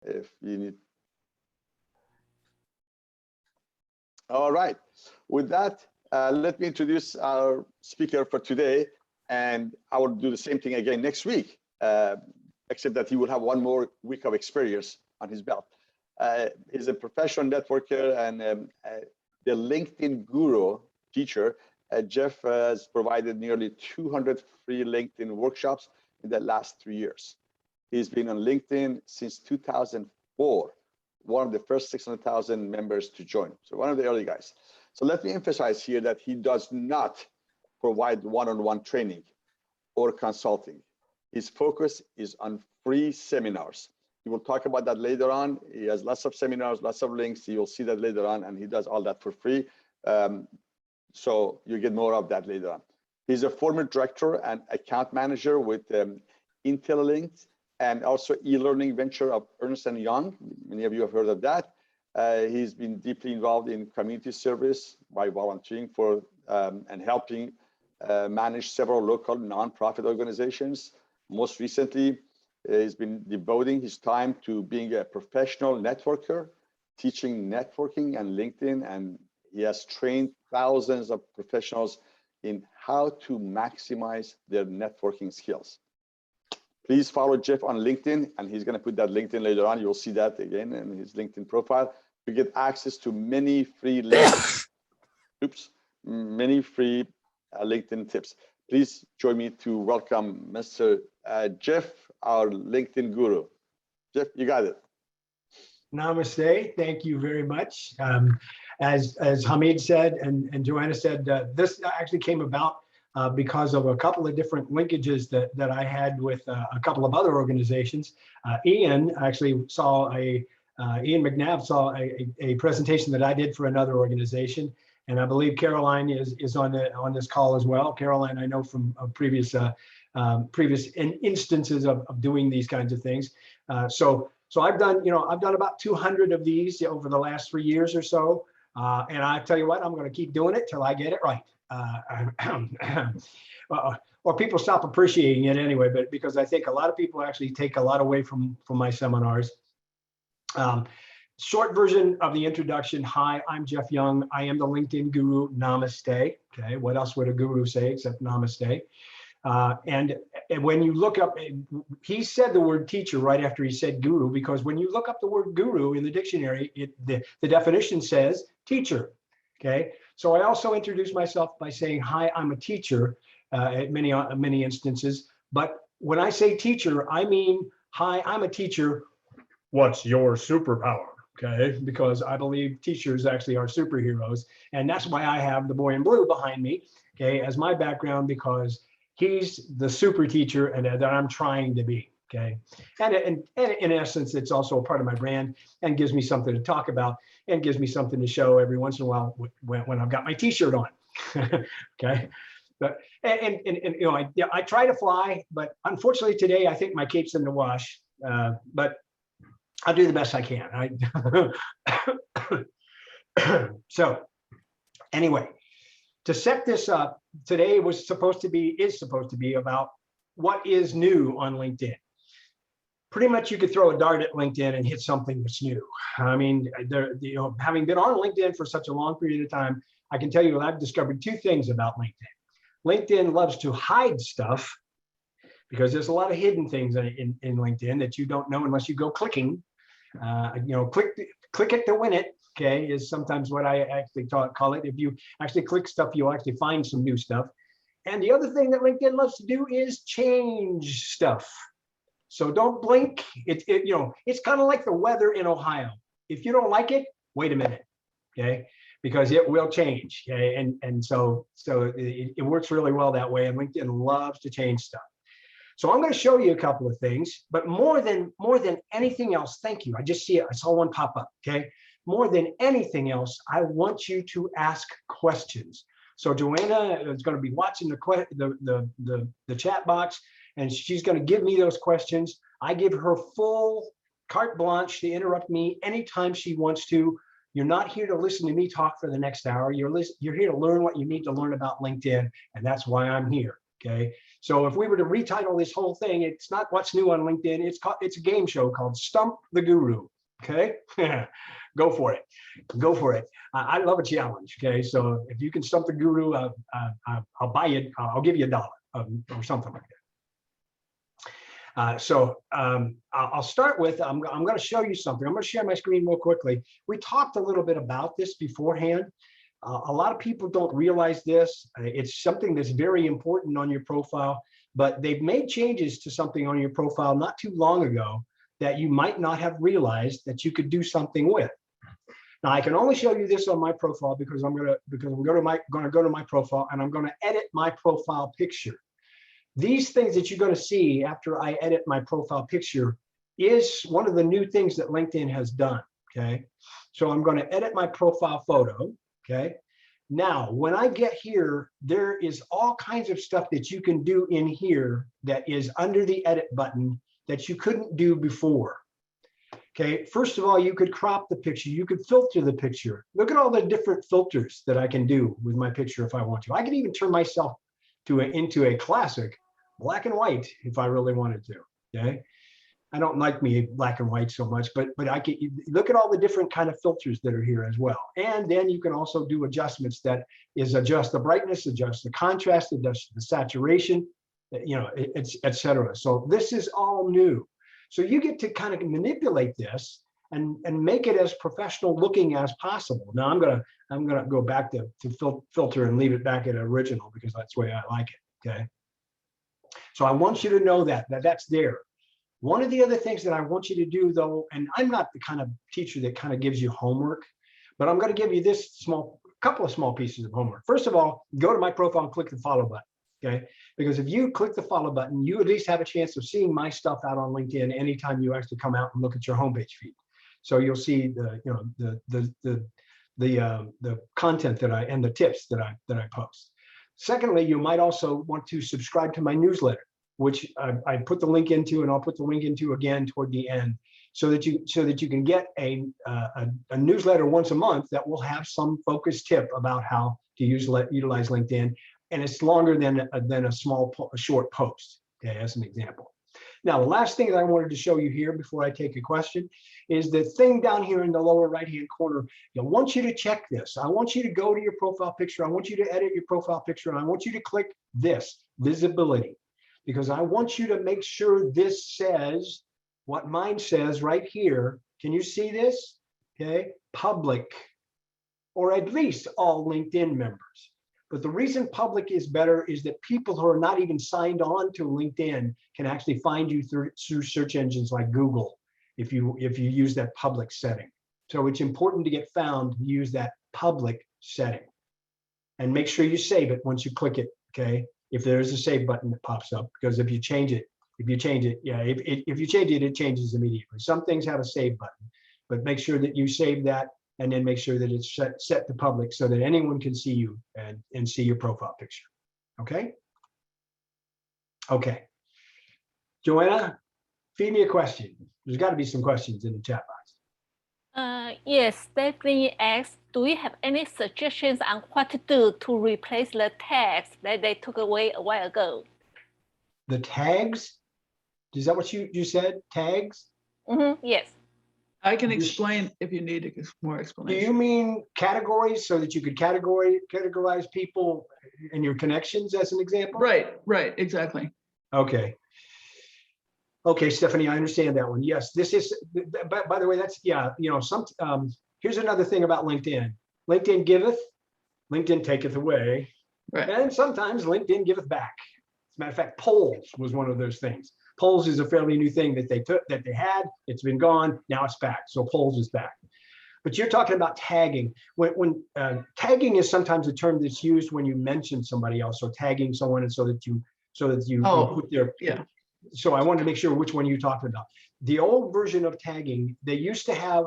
if you need. All right. With that, let me introduce our speaker for today, and I will do the same thing again next week, except that he will have one more week of experience on his belt. He's a professional networker and the LinkedIn guru teacher. Jeff has provided nearly 200 free LinkedIn workshops in the last 3 years. He's been on LinkedIn since 2004, one of the first 600,000 members to join. So one of the early guys. So let me emphasize here that he does not provide one-on-one training or consulting. His focus is on free seminars. He will talk about that later on. He has lots of seminars, lots of links. You'll see that later on, and he does all that for free. So you get more of that later on. He's a former director and account manager with Intellilinks and also e-learning venture of Ernst & Young. Many of you have heard of that. He's been deeply involved in community service by volunteering for and helping manage several local nonprofit organizations. Most recently, he's been devoting his time to being a professional networker, teaching networking and LinkedIn, and he has trained thousands of professionals in how to maximize their networking skills. Please follow Jeff on LinkedIn, and he's going to put that LinkedIn later on. You'll see that again in his LinkedIn profile. You get access to many free many free LinkedIn tips. Please join me to welcome Mr. Jeff, our LinkedIn guru. Jeff, you got it. Namaste. Thank you very much. As Hamid said and Joanna said, this actually came about because of a couple of different linkages that I had with a couple of other organizations. Ian McNabb saw a presentation that I did for another organization, and I believe Caroline is on this call as well. Caroline, I know from previous instances of doing these kinds of things. So I've done about 200 of these over the last 3 years or so, and I tell you what, I'm going to keep doing it till I get it right. Or people stop appreciating it anyway, but because I think a lot of people actually take a lot away from my seminars. Short version of the introduction. Hi, I'm Jeff Young. I am the LinkedIn guru. Namaste. Okay, what else would a guru say except namaste? And when you look up, he said the word teacher right after he said guru, because when you look up the word guru in the dictionary, the definition says teacher. Okay, so I also introduce myself by saying, hi, I'm a teacher at many instances. But when I say teacher, I mean, hi, I'm a teacher. What's your superpower? Okay, because I believe teachers actually are superheroes. And that's why I have the boy in blue behind me, okay, as my background, because he's the super teacher and that I'm trying to be. Okay, and in essence, it's also a part of my brand and gives me something to talk about and gives me something to show every once in a while when I've got my T-shirt on. Okay, but and you know, I try to fly, but unfortunately today I think my cape's in the wash. But I'll do the best I can. So anyway, to set this up, today is supposed to be about what is new on LinkedIn. Pretty much you could throw a dart at LinkedIn and hit something that's new. I mean, having been on LinkedIn for such a long period of time, I can tell you that I've discovered two things about LinkedIn. LinkedIn loves to hide stuff because there's a lot of hidden things in LinkedIn that you don't know unless you go clicking. Click it to win it. Okay, is sometimes what I actually call it. If you actually click stuff, you'll actually find some new stuff. And the other thing that LinkedIn loves to do is change stuff. So don't blink. It's kind of like the weather in Ohio. If you don't like it, wait a minute, okay? Because it will change, okay? And so it works really well that way. And LinkedIn loves to change stuff. So I'm going to show you a couple of things, but more than anything else, thank you. I just see it. I saw one pop up, okay? More than anything else, I want you to ask questions. So Joanna is going to be watching the chat box, and she's going to give me those questions. I give her full carte blanche to interrupt me anytime she wants to. You're not here to listen to me talk for the next hour. You're here to learn what you need to learn about LinkedIn, and that's why I'm here. Okay. So if we were to retitle this whole thing, it's not what's new on LinkedIn. It's a game show called Stump the Guru. Okay, go for it. Go for it. I love a challenge. Okay, so if you can stump the guru, I'll buy it. I'll give you $1 or something like that. I'll start with, I'm going to show you something. I'm going to share my screen real quickly. We talked a little bit about this beforehand. A lot of people don't realize this. It's something that's very important on your profile, but they've made changes to something on your profile not too long ago that you might not have realized that you could do something with. Now, I can only show you this on my profile because I'm going to go to my profile and I'm going to edit my profile picture. These things that you're going to see after I edit my profile picture is one of the new things that LinkedIn has done. Okay, so I'm going to edit my profile photo. Okay, now when I get here, there is all kinds of stuff that you can do in here that is under the edit button that you couldn't do before. Okay, first of all, you could crop the picture, you could filter the picture. Look at all the different filters that I can do with my picture if I want to. I can even turn myself into a classic black and white if I really wanted to. Okay, I don't like me black and white so much, but I can look at all the different kind of filters that are here as well. And then you can also do adjustments that is adjust the brightness, adjust the contrast, adjust the saturation, you know, etc. So this is all new. So you get to kind of manipulate this and make it as professional looking as possible. Now I'm gonna go back to filter and leave it back at original because that's the way I like it. Okay. So I want you to know that's there. One of the other things that I want you to do though, and I'm not the kind of teacher that kind of gives you homework, but I'm going to give you this couple of small pieces of homework. First of all, go to my profile and click the follow button. Okay, because if you click the follow button, you at least have a chance of seeing my stuff out on LinkedIn anytime you actually come out and look at your homepage feed. So you'll see the content and the tips that I post. Secondly, you might also want to subscribe to my newsletter, which I put the link into, and I'll put the link into again toward the end, so that you can get a newsletter once a month that will have some focused tip about how to utilize LinkedIn. And it's longer than a short post, okay, as an example. Now, the last thing that I wanted to show you here before I take a question is the thing down here in the lower right-hand corner. I want you to check this. I want you to go to your profile picture. I want you to edit your profile picture, and I want you to click this, visibility, because I want you to make sure this says what mine says right here. Can you see this? Okay, public, or at least all LinkedIn members. But the reason public is better is that people who are not even signed on to LinkedIn can actually find you through search engines like Google if you use that public setting. So it's important to get found, use that public setting. And make sure you save it once you click it, okay? If there is a save button that pops up, because if you change it, it changes immediately. Some things have a save button, but make sure that you save that, and then make sure that it's set to public so that anyone can see you and see your profile picture. Okay? Okay. Joanna, feed me a question. There's got to be some questions in the chat box. Yes, Stephanie asks, do you have any suggestions on what to do to replace the tags that they took away a while ago? The tags? Is that what you said? Tags? Mm-hmm, yes. I can explain if you need more explanation. Do you mean categories so that you could categorize people and your connections as an example? Right, exactly. Okay. Okay, Stephanie, I understand that one. Yes, this is, by the way, that's, yeah, you know, here's another thing about LinkedIn. LinkedIn giveth, LinkedIn taketh away, right. And sometimes LinkedIn giveth back. As a matter of fact, polls was one of those things. Polls is a fairly new thing that they had. It's been gone. Now it's back. So polls is back. But you're talking about tagging. When tagging is sometimes a term that's used when you mention somebody else. So tagging someone, and so that you put their, yeah. So I wanted to make sure which one you're talking about. The old version of tagging, they used to have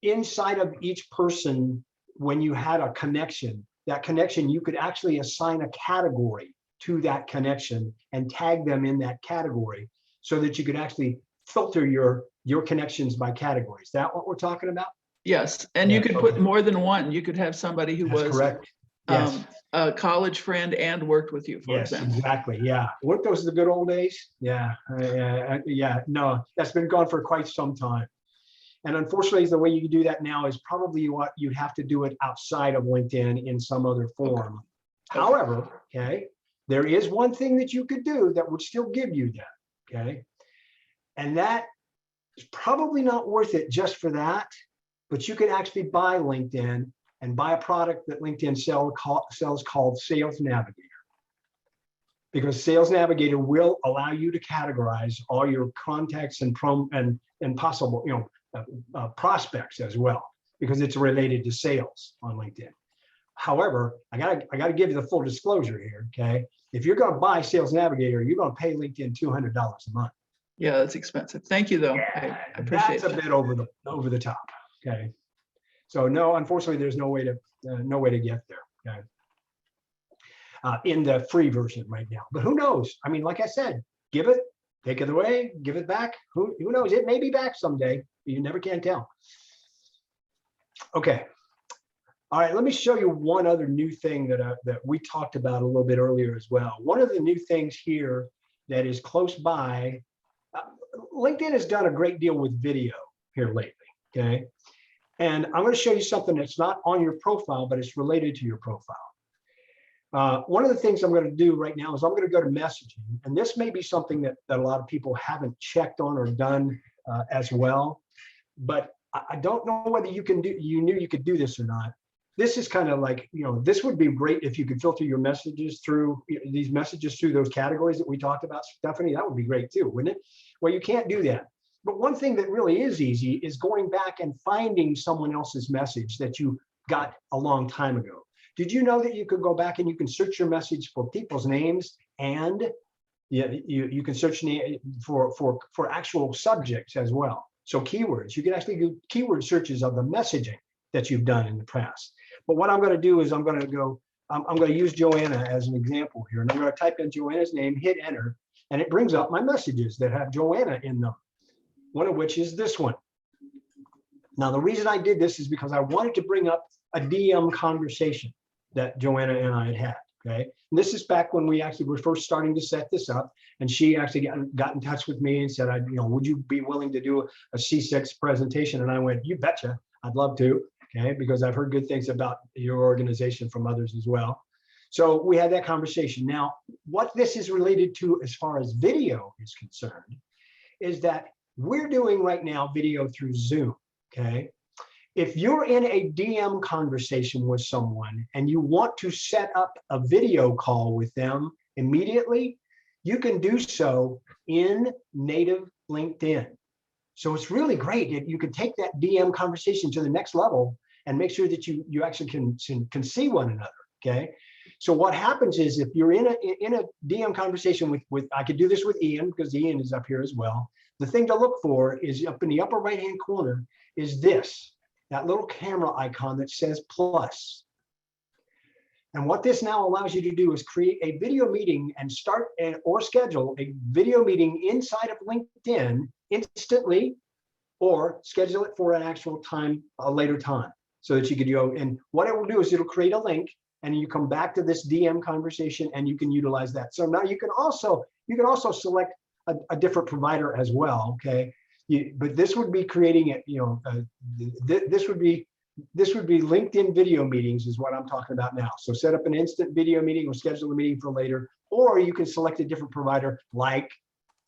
inside of each person, when you had a connection, that connection, you could actually assign a category to that connection and tag them in that category so that you could actually filter your connections by categories. Is that what we're talking about? Yes, and Yeah, you could put more than one. You could have somebody who That's was correct. Yes. a college friend and worked with you, for Yes, example. exactly. Yeah. Weren't those the good old days? Yeah. Yeah. No, that's been gone for quite some time. And unfortunately, the way you do that now is probably what you'd have to do it outside of LinkedIn in some other form. Okay. However, okay, there is one thing that you could do that would still give you that, okay? And that is probably not worth it just for that, but you could actually buy LinkedIn and buy a product that LinkedIn sells called Sales Navigator. Because Sales Navigator will allow you to categorize all your contacts and possible, prospects as well, because it's related to sales on LinkedIn. However, I gotta give you the full disclosure here, okay? If you're gonna buy Sales Navigator, you're gonna pay LinkedIn $200 a month. Yeah, that's expensive. Thank you, though. I appreciate That's a bit over the top, okay? So no, unfortunately, there's no way to get there, okay? In the free version right now, but who knows? I mean, like I said, give it, take it away, give it back. Who knows? It may be back someday. You never can tell. Okay. All right. Let me show you one other new thing that we talked about a little bit earlier as well. One of the new things here that is close by. LinkedIn has done a great deal with video here lately. Okay. And I'm going to show you something that's not on your profile, but it's related to your profile. One of the things I'm going to do right now is I'm going to go to messaging, and this may be something that a lot of people haven't checked on or done as well, but I don't know whether you knew you could do this or not. This is kind of like, this would be great if you could filter your messages through these messages through those categories that we talked about, Stephanie. That would be great too, wouldn't it? Well, you can't do that. But one thing that really is easy is going back and finding someone else's message that you got a long time ago. Did you know that you could go back and you can search your message for people's names, and you can search for actual subjects as well? So keywords, you can actually do keyword searches of the messaging that you've done in the past. But what I'm going to do is I'm going to use Joanna as an example here, and I'm going to type in Joanna's name, hit enter, and it brings up my messages that have Joanna in them, one of which is this one. Now, the reason I did this is because I wanted to bring up a DM conversation that Joanna and I had, okay? And this is back when we actually were first starting to set this up, and she actually got in touch with me and said, would you be willing to do a CSIX presentation? And I went, you betcha, I'd love to, okay? Because I've heard good things about your organization from others as well. So we had that conversation. Now, what this is related to as far as video is concerned is that we're doing right now video through Zoom, okay? If you're in a DM conversation with someone and you want to set up a video call with them immediately, you can do so in native LinkedIn. So it's really great. You can take that DM conversation to the next level and make sure that you actually can see one another, okay? So what happens is if you're in a DM conversation with I could do this with Ian because Ian is up here as well. The thing to look for is up in the upper right-hand corner is that little camera icon that says plus. And what this now allows you to do is create a video meeting and or schedule a video meeting inside of LinkedIn instantly, or schedule it for an actual time, a later time, so that you could go. And what it will do is it'll create a link, and you come back to this DM conversation, and you can utilize that. So now you can also select a different provider as well, okay? But this would be creating it, this would be LinkedIn video meetings is what I'm talking about now. So set up an instant video meeting or schedule a meeting for later, or you can select a different provider like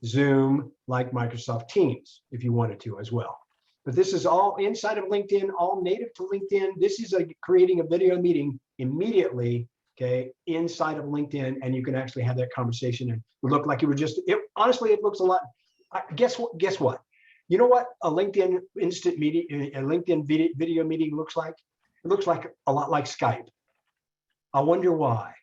Zoom, like Microsoft Teams, if you wanted to as well. But this is all inside of LinkedIn, all native to LinkedIn. This is creating a video meeting immediately, okay, inside of LinkedIn, and you can actually have that conversation and look like you were honestly, it looks a lot. Guess what? You know what a LinkedIn instant meeting, a LinkedIn video meeting looks like? It looks like a lot like Skype. I wonder why.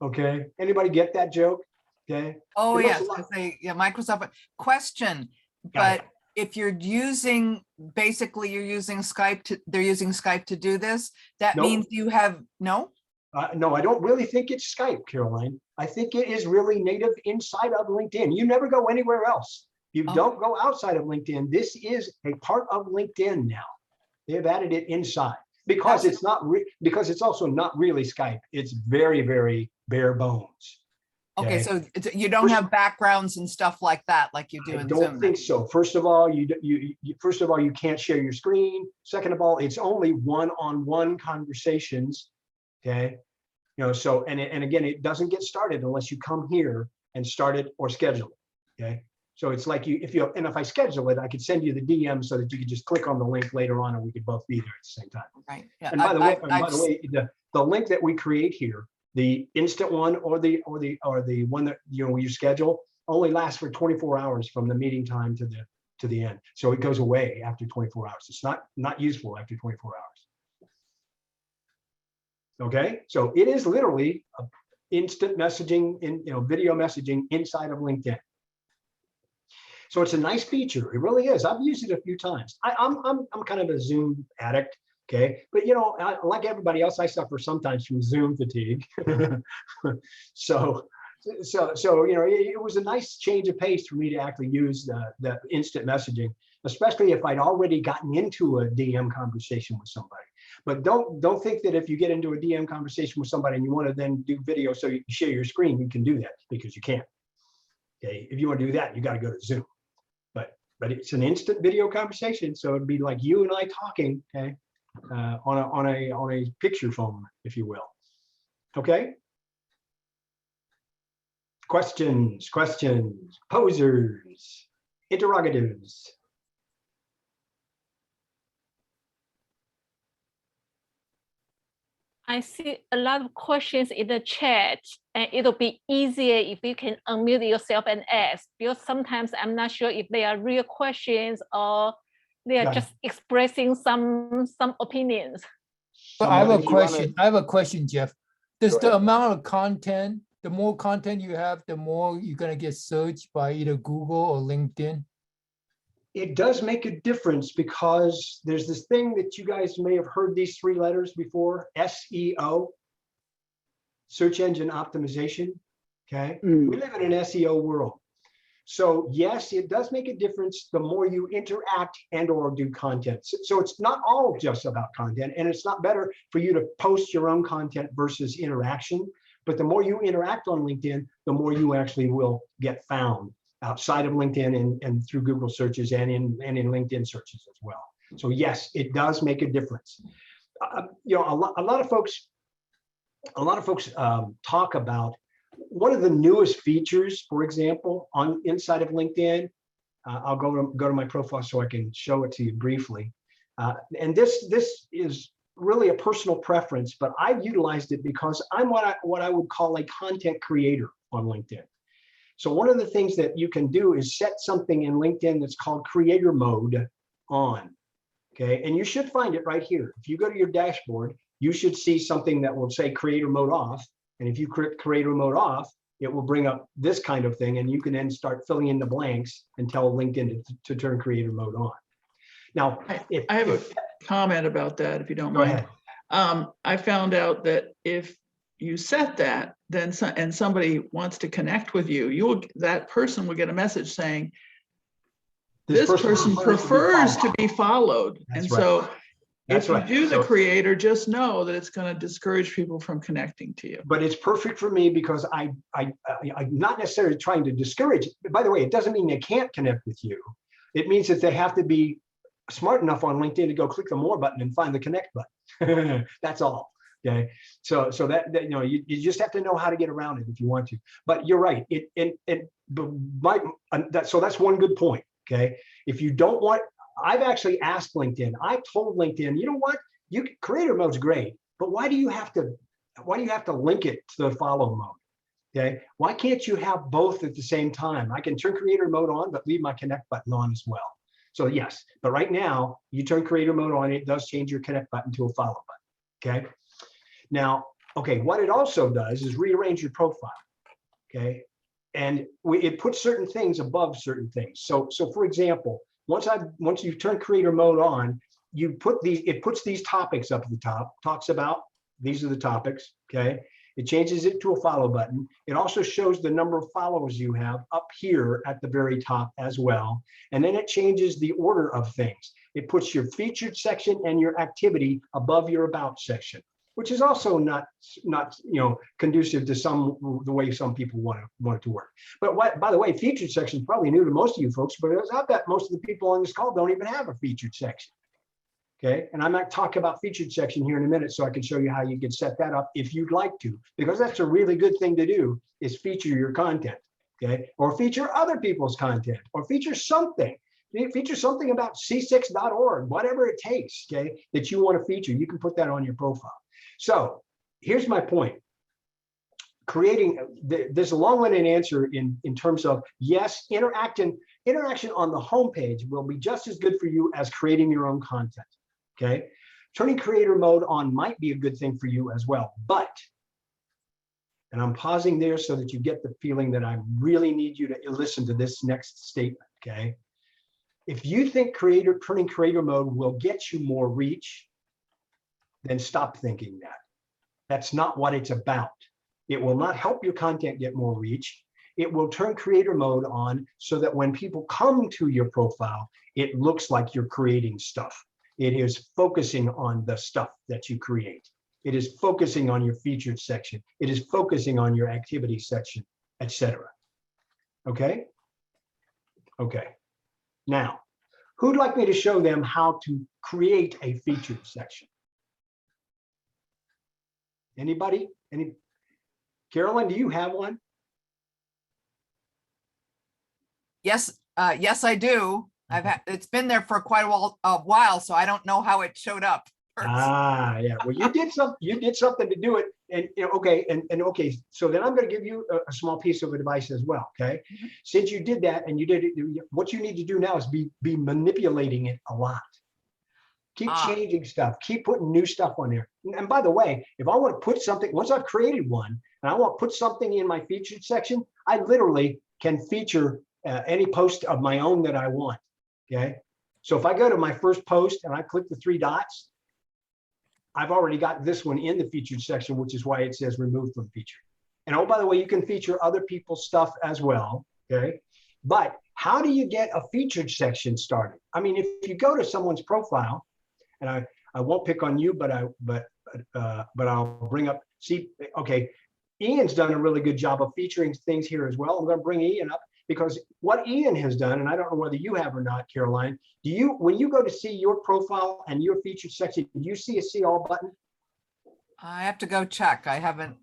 Okay, anybody get that joke? Okay. Oh yes, Microsoft question. But if you're using, basically you're using Skype they're using Skype to do this. That means you have no. No, I don't really think it's Skype, Caroline. I think it is really native inside of LinkedIn. You never go anywhere else. You don't go outside of LinkedIn. This is a part of LinkedIn now. They have added it inside. because it's not because it's also not really Skype. It's very, very bare bones. Okay, so you don't have backgrounds and stuff like that, like you do in Zoom. I don't think so. First of all, you can't share your screen. Second of all, it's only one-on-one conversations. Okay, so and again, it doesn't get started unless you come here and start it or schedule it. Okay, so it's like if I schedule it, I could send you the DM so that you could just click on the link later on, and we could both be there at the same time. Right. Yeah. And by the way, the link that we create here, the instant one or the one that you schedule, only lasts for 24 hours from the meeting time to the end. So it goes away after 24 hours. It's not useful after 24 hours. Okay, so it is literally instant messaging video messaging inside of LinkedIn. So it's a nice feature. It really is. I've used it a few times. I'm kind of a Zoom addict. Okay, but like everybody else, I suffer sometimes from Zoom fatigue. so it was a nice change of pace for me to actually use the instant messaging, especially if I'd already gotten into a DM conversation with somebody. But don't think that if you get into a DM conversation with somebody and you want to then do video so you can share your screen, you can do that, because you can't. Okay, if you want to do that, you got to go to Zoom. But it's an instant video conversation, so it'd be like you and I talking. Okay. On a picture phone, if you will. Okay. Questions, posers, interrogatives. I see a lot of questions in the chat, and it'll be easier if you can unmute yourself and ask, because sometimes I'm not sure if they are real questions or they are just expressing some opinions. But I have a question. I have a question, Jeff. Does the amount of content, the more content you have, the more you're going to get searched by either Google or LinkedIn? It does make a difference, because there's this thing that you guys may have heard these three letters before: SEO, search engine optimization. Okay, we live in an SEO world. So yes, it does make a difference the more you interact and or do content. So it's not all just about content, and it's not better for you to post your own content versus interaction. But the more you interact on LinkedIn, the more you actually will get found outside of LinkedIn and through Google searches and in LinkedIn searches as well. So yes, it does make a difference. A lot of folks talk about one of the newest features, for example, inside of LinkedIn. I'll go to my profile so I can show it to you briefly. And this is really a personal preference, but I've utilized it because I'm what I would call a content creator on LinkedIn. So one of the things that you can do is set something in LinkedIn that's called creator mode on. Okay, and you should find it right here. If you go to your dashboard, you should see something that will say creator mode off. And if you click creator mode off, it will bring up this kind of thing, and you can then start filling in the blanks and tell LinkedIn to turn creator mode on. Now, I have a comment about that, if you don't mind. Go ahead. I found out that if you set that, then and somebody wants to connect with you, that person will get a message saying, this person prefers to be followed. That's and right. so That's if you right. do the creator, just know that it's going to discourage people from connecting to you. But it's perfect for me because I'm not necessarily trying to discourage. By the way, it doesn't mean they can't connect with you. It means that they have to be smart enough on LinkedIn to go click the more button and find the connect button. That's all. Okay. So that you just have to know how to get around it if you want to. But you're right. So that's one good point. Okay. If you don't want, I've actually asked LinkedIn. I've told LinkedIn, you know what? Creator mode's great, but why do you have to link it to the follow mode? Okay. Why can't you have both at the same time? I can turn creator mode on, but leave my connect button on as well. So yes, but right now you turn creator mode on, it does change your connect button to a follow button. Okay. Now, okay, what it also does is rearrange your profile. Okay. And it puts certain things above certain things. So for example, once you turn creator mode on, it puts these topics up at the top, talks about, these are the topics, okay? It changes it to a follow button. It also shows the number of followers you have up here at the very top as well. And then it changes the order of things. It puts your featured section and your activity above your about section, which is also not conducive to the way some people want it to work. But by the way, featured section is probably new to most of you folks, but I bet most of the people on this call don't even have a featured section. Okay, and I might talk about featured section here in a minute so I can show you how you can set that up if you'd like to, because that's a really good thing to do, is feature your content, okay? Or feature other people's content, or feature something. Feature something about c6.org, whatever it takes, okay, that you want to feature. You can put that on your profile. So here's my point. There's a long-winded answer in terms of, yes, interaction on the homepage will be just as good for you as creating your own content. Okay, turning creator mode on might be a good thing for you as well, but, and I'm pausing there so that you get the feeling that I really need you to listen to this next statement, okay? If you think turning creator mode will get you more reach, then stop thinking that. That's not what it's about. It will not help your content get more reach. It will turn creator mode on so that when people come to your profile, it looks like you're creating stuff. It is focusing on the stuff that you create. It is focusing on your featured section. It is focusing on your activity section, etc. Okay? Okay. Now, who'd like me to show them how to create a featured section? Anybody? Carolyn, do you have one? Yes, yes, I do. It's been there for quite a while, so I don't know how it showed up. Yeah. Well, you did something to do it, and okay, and okay. So then I'm going to give you a small piece of advice as well. Okay, since you did that and you did it, what you need to do now is be manipulating it a lot. Keep changing stuff. Keep putting new stuff on there. And by the way, if I want to put something, once I've created one, and I want to put something in my featured section, I literally can feature any post of my own that I want. Okay, so if I go to my first post and I click the 3 dots, I've already got this one in the featured section, which is why it says removed from featured. And oh, by the way, you can feature other people's stuff as well. Okay, but how do you get a featured section started? I mean, if you go to someone's profile, and I won't pick on you, but I'll bring up. See, okay, Ian's done a really good job of featuring things here as well. I'm going to bring Ian up, because what Ian has done, and I don't know whether you have or not, Caroline, when you go to see your profile and your featured section, do you see a see all button? I have to go check. I haven't.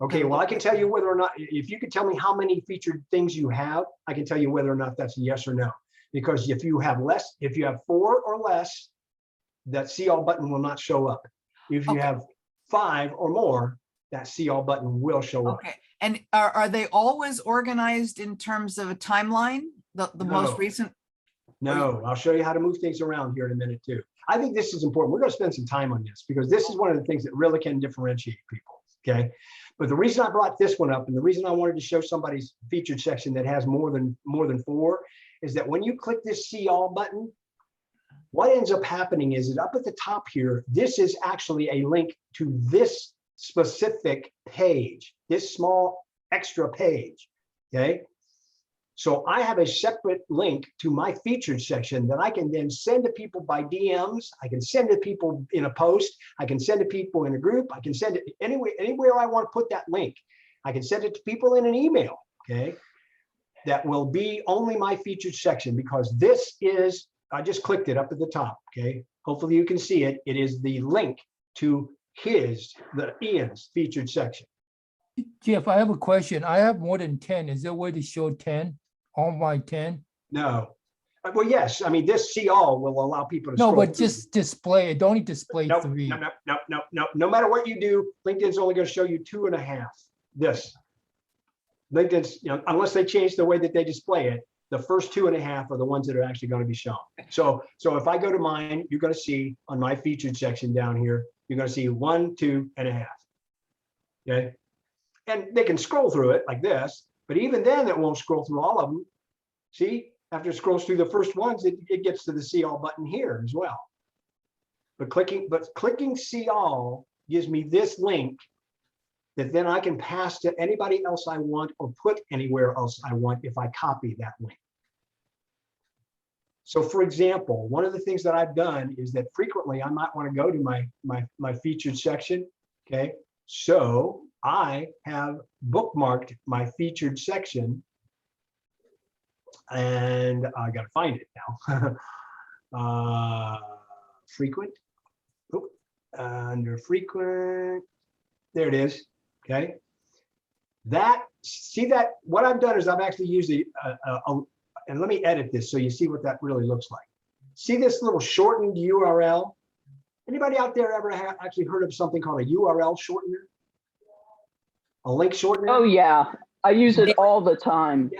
Okay, well, I can tell you whether or not, if you could tell me how many featured things you have, I can tell you whether or not that's a yes or no. Because if you have 4 or less, that see all button will not show up. If you have 5 or more, that see all button will show up. Okay. And are they always organized in terms of a timeline? The most recent? No, I'll show you how to move things around here in a minute too. I think this is important. We're going to spend some time on this because this is one of the things that really can differentiate people. Okay. But the reason I brought this one up and the reason I wanted to show somebody's featured section that has more than 4 is that when you click this see all button, what ends up happening is that up at the top here, this is actually a link to this specific page, this small extra page, okay? So I have a separate link to my featured section that I can then send to people by DMs. I can send to people in a post. I can send to people in a group. I can send it anywhere I want to put that link. I can send it to people in an email, okay? That will be only my featured section because this is, I just clicked it up at the top, okay? Hopefully you can see it. It is the link to Ian's featured section. Jeff, I have a question. I have more than 10. Is there a way to show 10 on my 10? No. Well, yes. I mean, this see all will allow people to No, scroll but through. just display it. Don't display Nope, 3. No. No matter what you do, LinkedIn's only going to show you 2.5. This. LinkedIn's, unless they change the way that they display it, the first 2.5 are the ones that are actually going to be shown. So if I go to mine, you're going to see on my featured section down here, you're going to see 1, 2.5. Okay. And they can scroll through it like this, but even then it won't scroll through all of them. See, after it scrolls through the first ones, it gets to the see all button here as well. But clicking see all gives me this link that then I can pass to anybody else I want or put anywhere else I want if I copy that link. So for example, one of the things that I've done is that frequently I might want to go to my featured section, okay? So I have bookmarked my featured section, and I got to find it now. Frequent, under frequent, there it is, okay? See that, what I've done is I've actually used and let me edit this so you see what that really looks like. See this little shortened URL? Anybody out there ever actually heard of something called a URL shortener? A link shortener? Oh yeah, I use it all the time.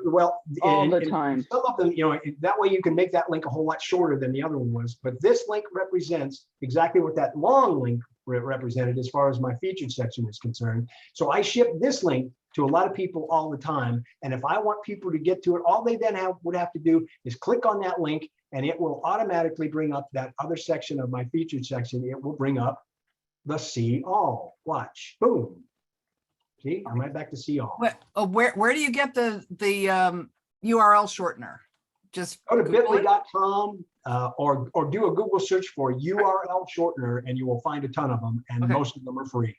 Well, all the time. Some of them, that way you can make that link a whole lot shorter than the other one was. But this link represents exactly what that long link represented as far as my featured section is concerned. So I ship this link to a lot of people all the time. And if I want people to get to it, all they then would have to do is click on that link, and it will automatically bring up that other section of my featured section. It will bring up the see all. Watch, boom. See, I'm right back to see all. Where do you get the URL shortener? Just go to bit.ly.com or do a Google search for URL shortener, and you will find a ton of them, and most of them are free.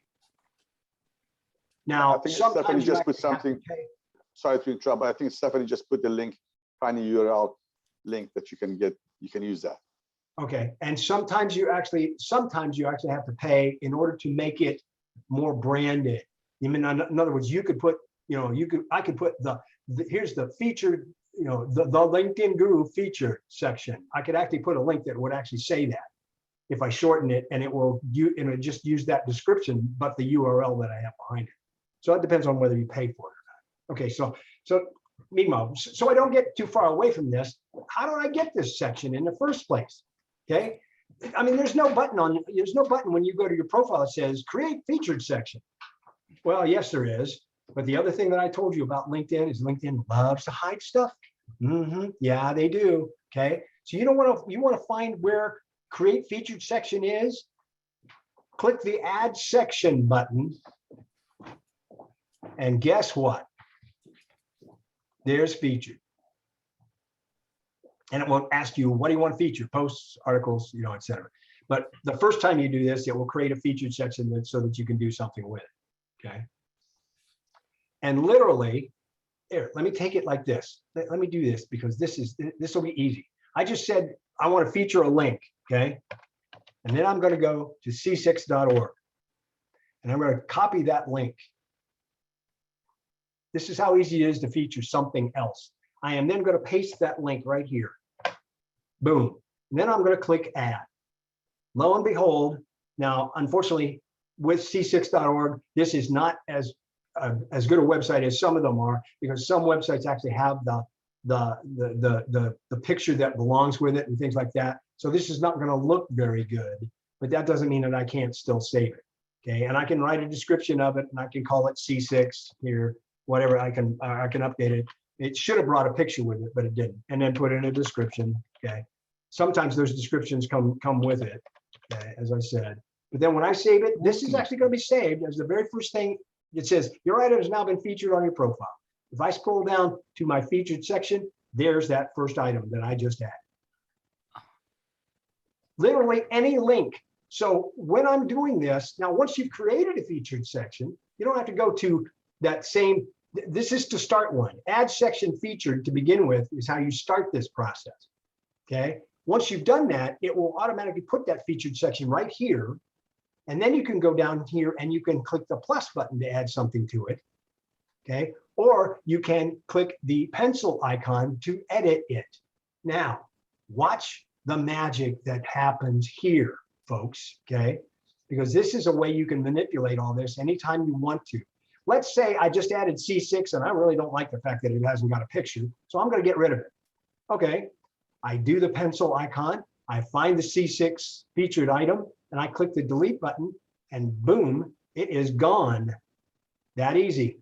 Now, I think Stephanie just put something. Sorry to interrupt, but I think Stephanie just put the link, tiny URL link that you can get. You can use that. Okay, and sometimes you actually have to pay in order to make it more branded. I mean, in other words, you could put, I could put here's the featured, the LinkedIn Guru featured section. I could actually put a link that would actually say that if I shorten it, and it will just use that description, but the URL that I have behind it. So it depends on whether you pay for it or not. Okay, so meanwhile, so I don't get too far away from this. How do I get this section in the first place? Okay, I mean, there's no button when you go to your profile that says create featured section. Well, yes, there is. But the other thing that I told you about LinkedIn is LinkedIn loves to hide stuff. Yeah, they do. Okay, so you want to find where create featured section is. Click the add section button, and guess what? There's featured. And it will ask you, what do you want to feature? Posts, articles, etc. But the first time you do this, it will create a featured section so that you can do something with it. Okay. And literally, here, let me take it like this. Let me do this because this will be easy. I just said I want to feature a link. Okay. And then I'm going to go to CSIX.org. And I'm going to copy that link. This is how easy it is to feature something else. I am then going to paste that link right here. Boom. And then I'm going to click add. Lo and behold, now, unfortunately, with CSIX.org, this is not as good a website as some of them are, because some websites actually have the picture that belongs with it and things like that. So this is not going to look very good, but that doesn't mean that I can't still save it. Okay, and I can write a description of it, and I can call it C6 here, whatever. I can update it. It should have brought a picture with it, but it didn't. And then put in a description. Okay, sometimes those descriptions come with it. Okay, as I said. But then when I save it, this is actually going to be saved as the very first thing. It says your item has now been featured on your profile. If I scroll down to my featured section, there's that first item that I just added. Literally any link. So when I'm doing this, now once you've created a featured section, you don't have to go to that same, this is to start one. Add section featured to begin with is how you start this process. Okay. Once you've done that, it will automatically put that featured section right here. And then you can go down here and you can click the plus button to add something to it. Okay. Or you can click the pencil icon to edit it. Now, watch the magic that happens here, folks. Okay. Because this is a way you can manipulate all this anytime you want to. Let's say I just added C6 and I really don't like the fact that it hasn't got a picture. So I'm going to get rid of it. Okay. I do the pencil icon. I find the C6 featured item and I click the delete button and boom, it is gone. That easy.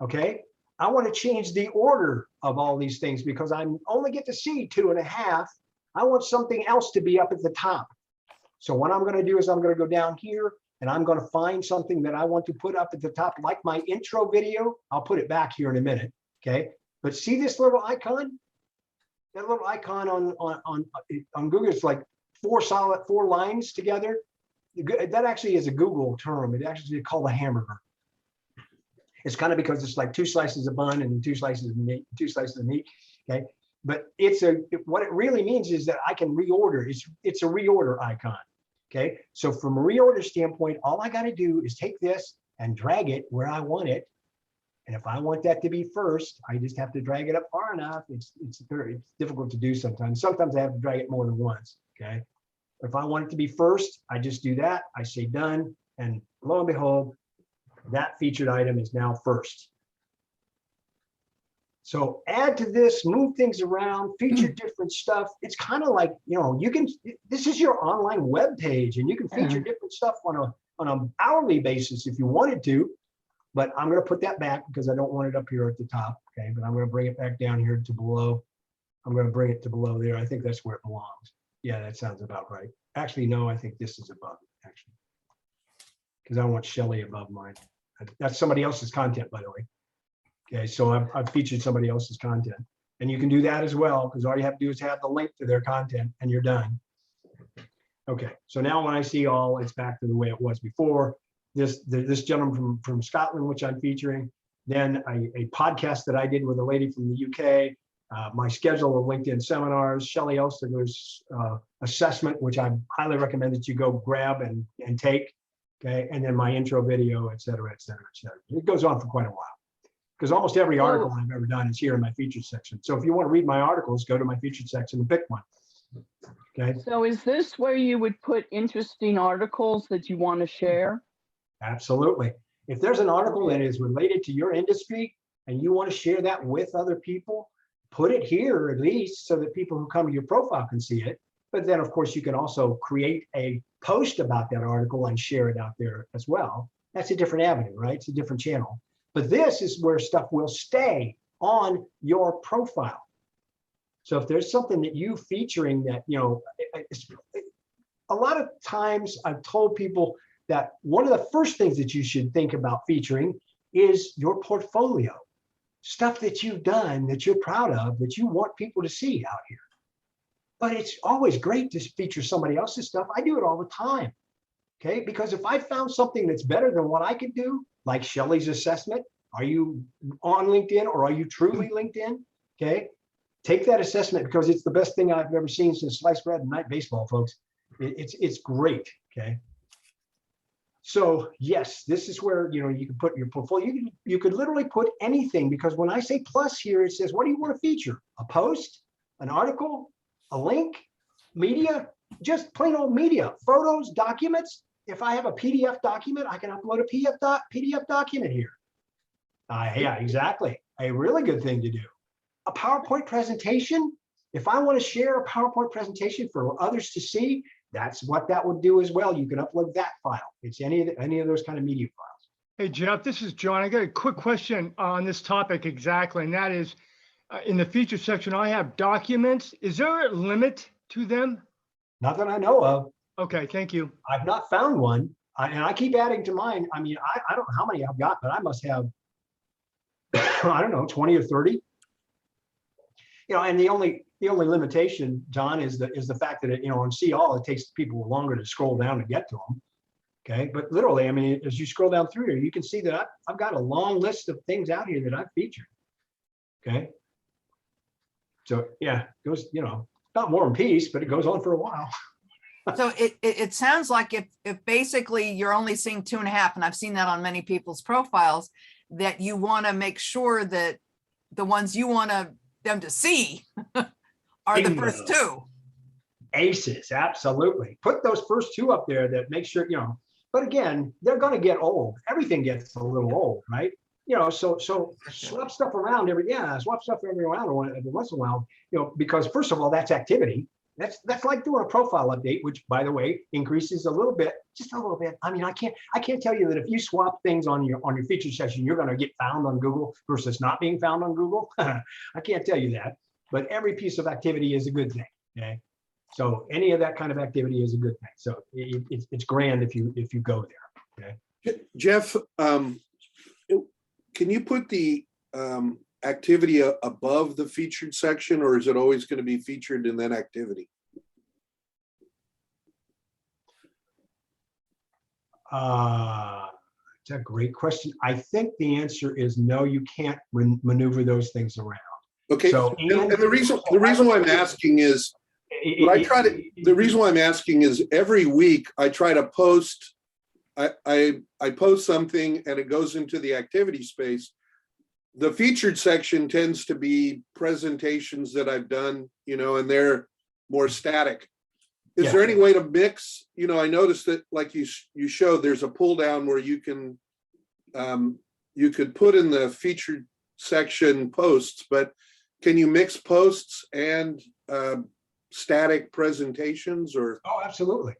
Okay. I want to change the order of all these things because I only get to see 2.5. I want something else to be up at the top. So what I'm going to do is I'm going to go down here and I'm going to find something that I want to put up at the top, like my intro video. I'll put it back here in a minute. Okay. But see this little icon? That little icon on Google, it's like four lines together. That actually is a Google term. It actually is called a hamburger. It's kind of because it's like 2 slices of bun and 2 slices of meat, 2 slices of meat. Okay. But what it really means is that I can reorder. It's a reorder icon. Okay. So from a reorder standpoint, all I got to do is take this and drag it where I want it. And if I want that to be first, I just have to drag it up far enough. It's difficult to do sometimes. Sometimes I have to drag it more than once. Okay. If I want it to be first, I just do that. I say done. And lo and behold, that featured item is now first. So add to this, move things around, feature different stuff. It's kind of like, this is your online web page, and you can feature different stuff on an hourly basis if you wanted to. But I'm going to put that back because I don't want it up here at the top. Okay, but I'm going to bring it back down here to below. I'm going to bring it to below there. I think that's where it belongs. Yeah, that sounds about right. Actually, no, I think this is above it, actually, because I want Shelly above mine. That's somebody else's content, by the way. Okay, so I've featured somebody else's content, and you can do that as well, because all you have to do is have the link to their content and you're done. Okay, so now when I see all, it's back to the way it was before. This gentleman from Scotland, which I'm featuring, then a podcast that I did with a lady from the UK, my schedule of LinkedIn seminars, Shelly Elstiger's assessment, which I highly recommend that you go grab and take, okay, and then my intro video, et cetera, et cetera, et cetera. It goes on for quite a while, because almost every article I've ever done is here in my featured section. So if you want to read my articles, go to my featured section and pick one. Okay. So is this where you would put interesting articles that you want to share? Absolutely. If there's an article that is related to your industry and you want to share that with other people, put it here at least so that people who come to your profile can see it. But then, of course, you can also create a post about that article and share it out there as well. That's a different avenue, right? It's a different channel. But this is where stuff will stay on your profile. So if there's something that you featuring that, a lot of times I've told people that one of the first things that you should think about featuring is your portfolio, stuff that you've done that you're proud of, that you want people to see out here. But it's always great to feature somebody else's stuff. I do it all the time, okay? Because if I found something that's better than what I could do, like Shelly's assessment, are you on LinkedIn or are you truly LinkedIn? Okay, take that assessment, because it's the best thing I've ever seen since sliced bread and night baseball, folks. It's great, okay? So yes, this is where you can put your portfolio. You could literally put anything, because when I say plus here, it says, what do you want to feature? A post, an article, a link, media, just plain old media, photos, documents. If I have a PDF document, I can upload a PDF document here. Yeah, exactly. A really good thing to do. A PowerPoint presentation. If I want to share a PowerPoint presentation for others to see, that's what that would do as well. You can upload that file. It's any of those kind of media files. Hey, Jeff, this is John. I got a quick question on this topic exactly, and that is, in the feature section, I have documents. Is there a limit to them? Not that I know of. Okay, thank you. I've not found one, and I keep adding to mine. I mean, I don't know how many I've got, but I must have, I don't know, 20 or 30. And the only limitation, John, is the fact that on See All, it takes people longer to scroll down to get to them. Okay, but literally, I mean, as you scroll down through here, you can see that I've got a long list of things out here that I've featured. Okay, so yeah, it goes, not War and Peace, but it goes on for a while. So it sounds like if basically you're only seeing 2.5, and I've seen that on many people's profiles, that you want to make sure that the ones you want them to see are the first 2. Aces, absolutely. Put those first 2 up there that make sure, but again, they're going to get old. Everything gets a little old, right? So swap stuff around every once in a while, because first of all, that's activity. That's like doing a profile update, which, by the way, increases a little bit, just a little bit. I mean, I can't tell you that if you swap things on your featured section, you're going to get found on Google versus not being found on Google. I can't tell you that, but every piece of activity is a good thing. Okay, so any of that kind of activity is a good thing. So it's grand if you go there. Jeff, can you put the activity above the featured section, or is it always going to be featured and then activity? It's a great question. I think the answer is no, you can't maneuver those things around. Okay, So, and the reason why I'm asking is, the reason why I'm asking is every week I try to post, I post something and it goes into the activity space. The featured section tends to be presentations that I've done, you know, and they're more static. Is there any way to mix? You know, I noticed that, like you showed, there's a pull down where you can, you could put in the featured section posts, but can you mix posts and static presentations? Or oh, absolutely.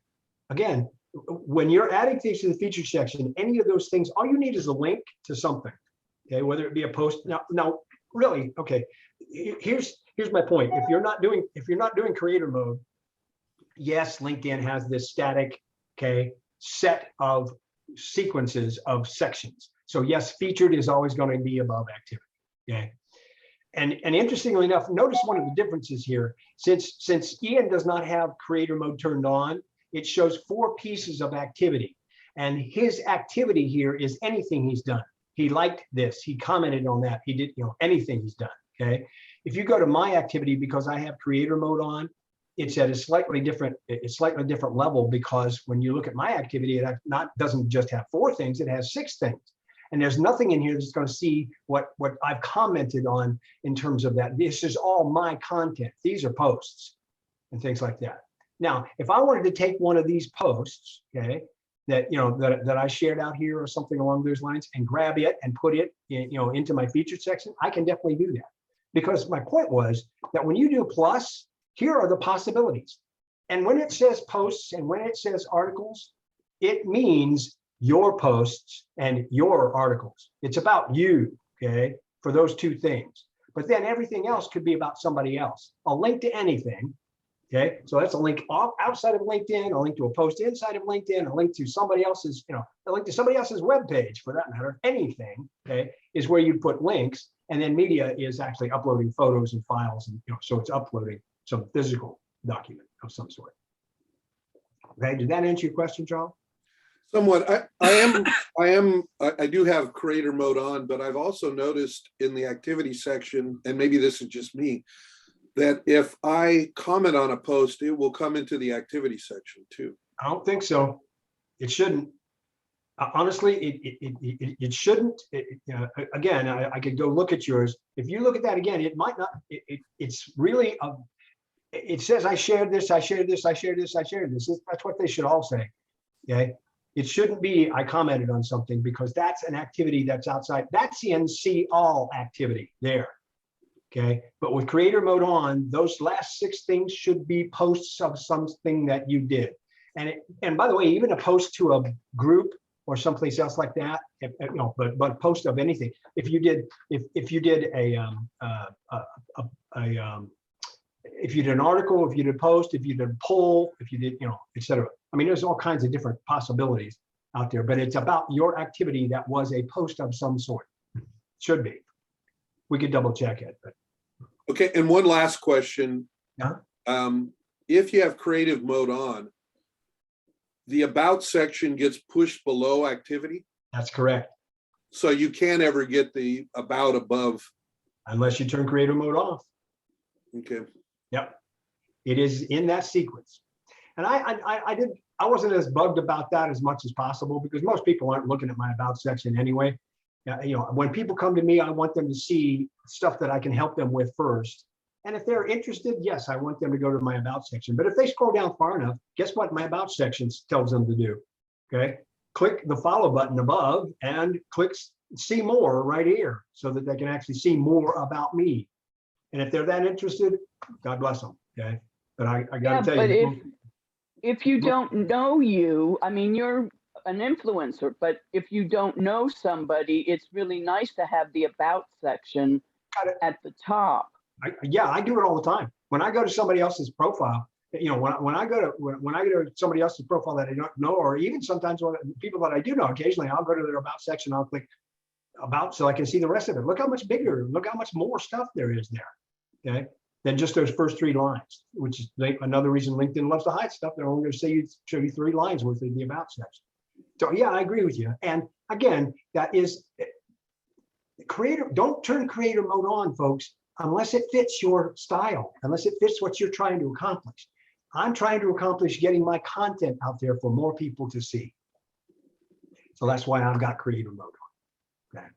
Again, when you're adding things to the featured section, any of those things, all you need is a link to something. Okay, whether it be a post. Now, really, okay. Here's my point. If you're not doing creator mode, yes, LinkedIn has this static, okay, set of sequences of sections. So yes, featured is always going to be above activity. Okay. And interestingly enough, notice one of the differences here. Since Ian does not have creator mode turned on, it shows 4 pieces of activity. And his activity here is anything he's done. He liked this, he commented on that, he did, you know, anything he's done. Okay. If you go to my activity, because I have creator mode on, it's at a slightly different level, because when you look at my activity, it doesn't just have 4 things, it has 6 things. And there's nothing in here that's going to see what I've commented on in terms of that. This is all my content. These are posts and things like that. Now, if I wanted to take one of these posts, okay, that, you know, that I shared out here or something along those lines, and grab it and put it in, you know, into my featured section, I can definitely do that. Because my point was that when you do plus, here are the possibilities. And when it says posts and when it says articles, it means your posts and your articles. It's about you, okay, for those 2 things. But then everything else could be about somebody else. A link to anything, okay? So that's a link outside of LinkedIn, a link to a post inside of LinkedIn, a link to somebody else's, you know, a link to somebody else's web page, for that matter. Anything, okay, is where you put links. And then media is actually uploading photos and files, and, you know, so it's uploading some physical document of some sort. Okay, did that answer your question, Charles? somewhat. I do have creator mode on, but I've also noticed in the activity section, and maybe this is just me, that if I comment on a post, it will come into the activity section too. I don't think so. It shouldn't. Honestly, it shouldn't. Again, I could go look at yours. If you look at that again, it might not. It's really it says I shared this, I shared this, I shared this, I shared this. That's what they should all say. Okay. It shouldn't be I commented on something, because that's an activity that's outside. That's the see all activity there. Okay. But with creator mode on, those last 6 things should be posts of something that you did. And by the way, even a post to a group or someplace else like that, but a post of anything. If you did if you did an article, if you did a post, if you did a poll, if you did, etc. I mean, there's all kinds of different possibilities out there, but it's about your activity that was a post of some sort. Should be. We could double check it, but. Okay, and one last question. Yeah. If you have creative mode on, the about section gets pushed below activity? That's correct. So you can't ever get the about above? Unless you turn creative mode off. Okay. Yep. It is in that sequence. And I wasn't as bugged about that as much as possible, because most people aren't looking at my about section anyway. When people come to me, I want them to see stuff that I can help them with first. And if they're interested, yes, I want them to go to my about section. But if they scroll down far enough, guess what my about section tells them to do? Okay. Click the follow button above and click see more right here, so that they can actually see more about me. And if they're that interested, God bless them. Okay. But I got to tell you. But if you don't know you, I mean, you're an influencer, but if you don't know somebody, it's really nice to have the about section at the top. I do it all the time. When I go to somebody else's profile, you know, when I go to somebody else's profile that I don't know, or even sometimes when people that I do know, occasionally I'll go to their about section, I'll click about so I can see the rest of it. Look how much bigger, look how much more stuff there is there, okay, than just those first 3 lines, which is another reason LinkedIn loves to hide stuff. They're only going to show you 3 lines worth in the about section. So yeah, I agree with you. And again, that is creator. Don't turn creator mode on, folks, unless it fits your style, unless it fits what you're trying to accomplish. I'm trying to accomplish getting my content out there for more people to see. So that's why I've got creator mode on.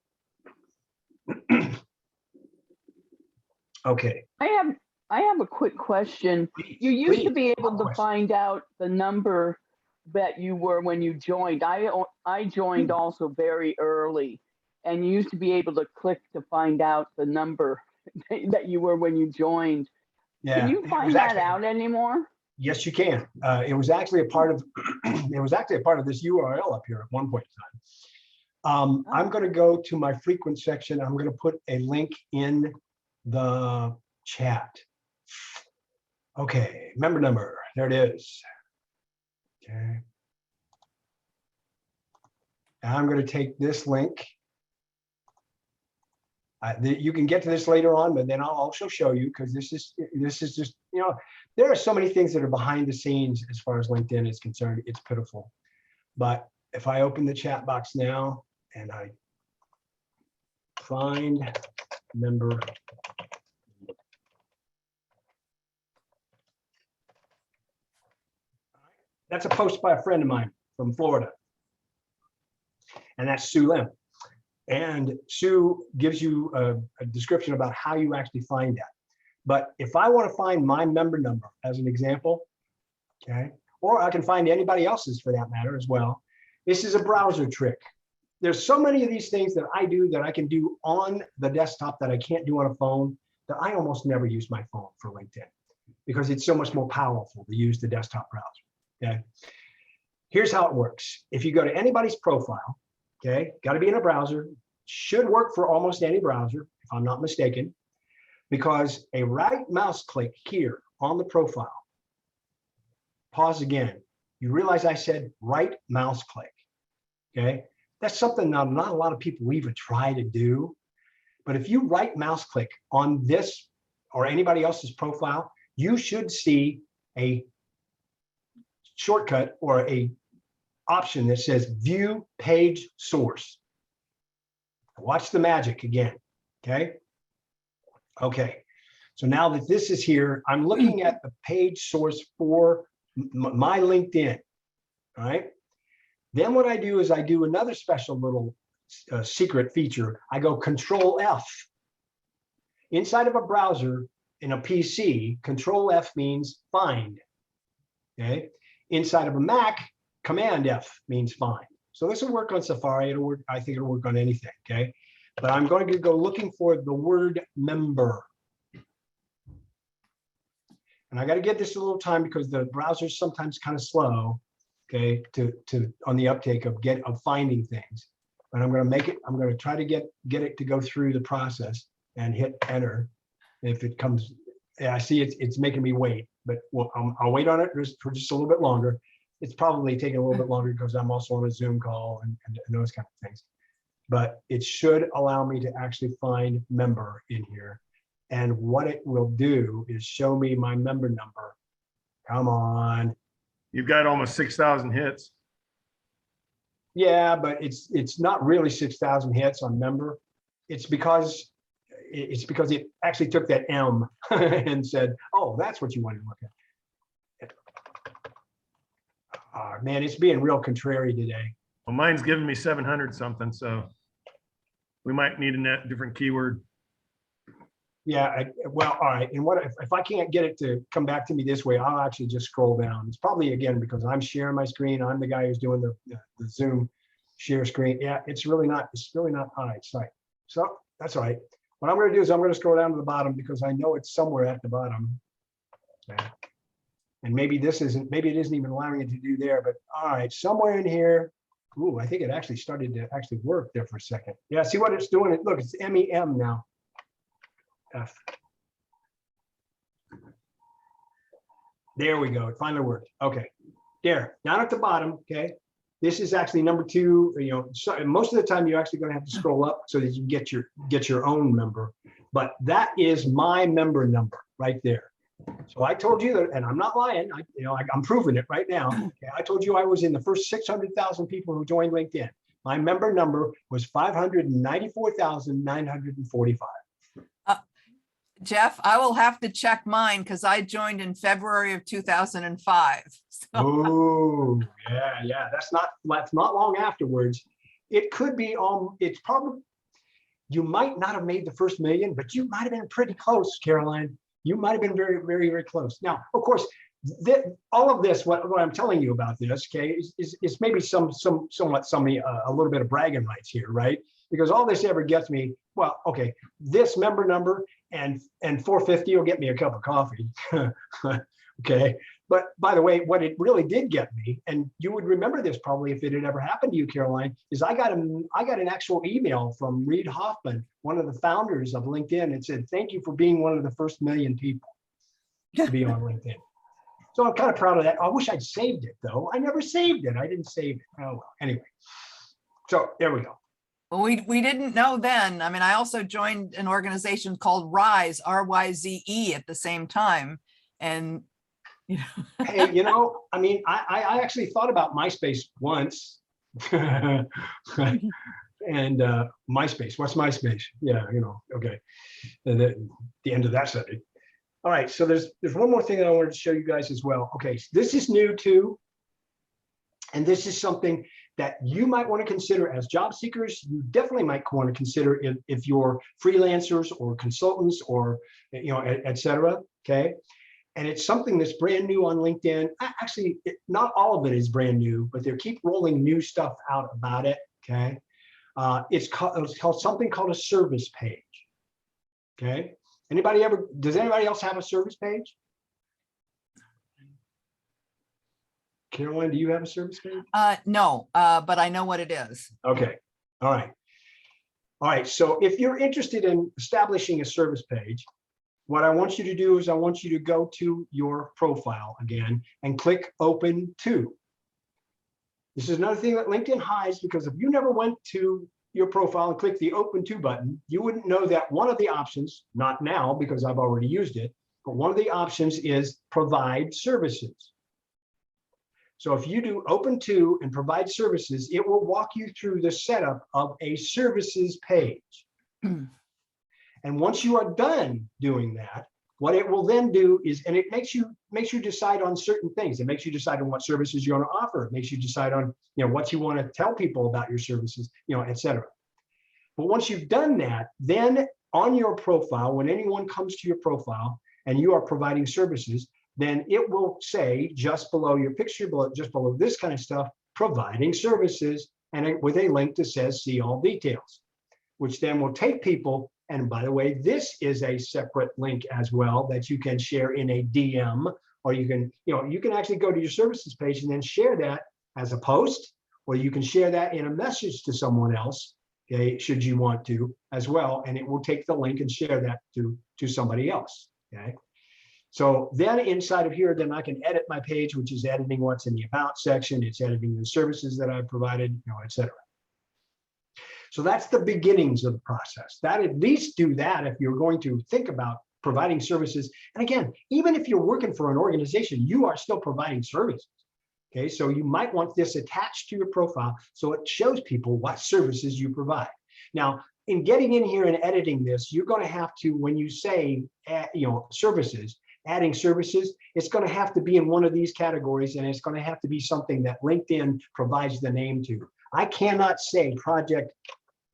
Okay. Okay. I have a quick question. You used to be able to find out the number that you were when you joined. I joined also very early, and you used to be able to click to find out the number that you were when you joined. Yeah. Can you find that out anymore? Yes, you can. It was actually a part of this URL up here at one point in time. I'm going to go to my frequent section. I'm going to put a link in the chat. Okay, member number. There it is. Okay. And I'm going to take this link. You can get to this later on, but then I'll also show you, because this is just, you know, there are so many things that are behind the scenes as far as LinkedIn is concerned. It's pitiful. But if I open the chat box now and I find member, that's a post by a friend of mine from Florida, and that's Sue Lim. And Sue gives you a description about how you actually find that. But if I want to find my member number as an example, okay, or I can find anybody else's for that matter as well, this is a browser trick. There's so many of these things that I do that I can do on the desktop that I can't do on a phone, that I almost never use my phone for LinkedIn, because it's so much more powerful to use the desktop browser. Okay, here's how it works. If you go to anybody's profile, okay, got to be in a browser, should work for almost any browser, if I'm not mistaken, because a right mouse click here on the profile, pause again, you realize I said right mouse click, okay? That's something not a lot of people even try to do, but if you right mouse click on this or anybody else's profile, you should see a shortcut or a option that says view page source. Watch the magic again, okay? Okay, so now that this is here, I'm looking at the page source for my LinkedIn, all right? Then what I do is I do another special little secret feature. I go Control F. Inside of a browser in a PC, Control F means find, okay? Inside of a Mac, Command F means find. So this will work on Safari. It'll work, I think it'll work on anything, okay? But I'm going to go looking for the word member. And I got to give this a little time because the browser is sometimes kind of slow, okay, on the uptake of finding things. But I'm going to make it, I'm going to try to get it to go through the process and hit enter. If it comes, yeah, I see it's making me wait, but I'll wait on it for just a little bit longer. It's probably taking a little bit longer because I'm also on a Zoom call and those kind of things. But it should allow me to actually find member in here. And what it will do is show me my member number. Come on. You've got almost 6,000 hits. Yeah, but it's not really 6,000 hits on member. It's because it actually took that M and said, oh, that's what you want to look at. Man, it's being real contrary today. Well, mine's giving me 700 something, so we might need a different keyword. Yeah, well, all right. And what if I can't get it to come back to me this way, I'll actually just scroll down. It's probably, again, because I'm sharing my screen. I'm the guy who's doing the Zoom share screen. Yeah, it's really not on its site. So that's all right. What I'm going to do is I'm going to scroll down to the bottom because I know it's somewhere at the bottom. Okay. And maybe it isn't even allowing it to do there, but all right, somewhere in here. Ooh, I think it actually started to actually work there for a second. Yeah, see what it's doing? Look, it's MEM now. F. There we go. It finally worked. Okay. There, down at the bottom, okay? This is actually number 2. You know, so most of the time you're actually going to have to scroll up so that you can get your own member. But that is my member number right there. So I told you that, and I'm not lying. I'm proving it right now. Okay? I told you I was in the first 600,000 people who joined LinkedIn. My member number was 594,945. Jeff, I will have to check mine because I joined in February of 2005. So. Oh, yeah. That's not long afterwards. It could be it's probably, you might not have made the first million, but you might have been pretty close, Caroline. You might have been very, very, very close. Now, of course, all of this, what I'm telling you about this, okay, is maybe somewhat a little bit of bragging rights here, right? Because all this ever gets me, well, okay, this member number and 450 will get me a cup of coffee. Okay, but by the way, what it really did get me, and you would remember this probably if it had ever happened to you, Caroline, is I got an actual email from Reid Hoffman, one of the founders of LinkedIn, and said, "Thank you for being one of the first million people to be on LinkedIn." So I'm kind of proud of that. I wish I'd saved it though. I never saved it. I didn't save it. Oh well. Anyway, so there we go. Well, we didn't know then. I mean, I also joined an organization called Rise, RYZE, at the same time, and you know. Hey, I mean, I actually thought about MySpace once. And MySpace, what's MySpace? Yeah, okay. And the end of that subject. All right, so there's one more thing that I wanted to show you guys as well. Okay, so this is new too. And this is something that you might want to consider as job seekers. You definitely might want to consider if you're freelancers or consultants or, et cetera, okay? And it's something that's brand new on LinkedIn. Actually, not all of it is brand new, but they keep rolling new stuff out about it, okay? It's called something called a service page, okay? Does anybody else have a service page? Caroline, do you have a service page? No, but I know what it is. Okay, all right. So if you're interested in establishing a service page, what I want you to do is I want you to go to your profile again and click Open To. This is another thing that LinkedIn hides, because if you never went to your profile and click the Open To button, you wouldn't know that one of the options, not now because I've already used it, but one of the options is Provide Services. So if you do Open To and Provide Services, it will walk you through the setup of a services page. And once you are done doing that, what it will then do is, and it makes you decide on certain things. It makes you decide on what services you want to offer. It makes you decide on what you want to tell people about your services, et cetera. But once you've done that, then on your profile, when anyone comes to your profile and you are providing services, then it will say just below your picture, just below this kind of stuff, providing services, and with a link that says see all details, which then will take people. And by the way, this is a separate link as well that you can share in a DM, or you can actually go to your services page and then share that as a post, or you can share that in a message to someone else, okay, should you want to as well. And it will take the link and share that to somebody else, okay? So then inside of here, then I can edit my page, which is editing what's in the About section. It's editing the services that I've provided, et cetera. So that's the beginnings of the process. That at least do that if you're going to think about providing services. And again, even if you're working for an organization, you are still providing services. Okay, so you might want this attached to your profile so it shows people what services you provide. Now, in getting in here and editing this, you're going to have to, when you say, services, adding services, it's going to have to be in one of these categories, and it's going to have to be something that LinkedIn provides the name to. I cannot say project.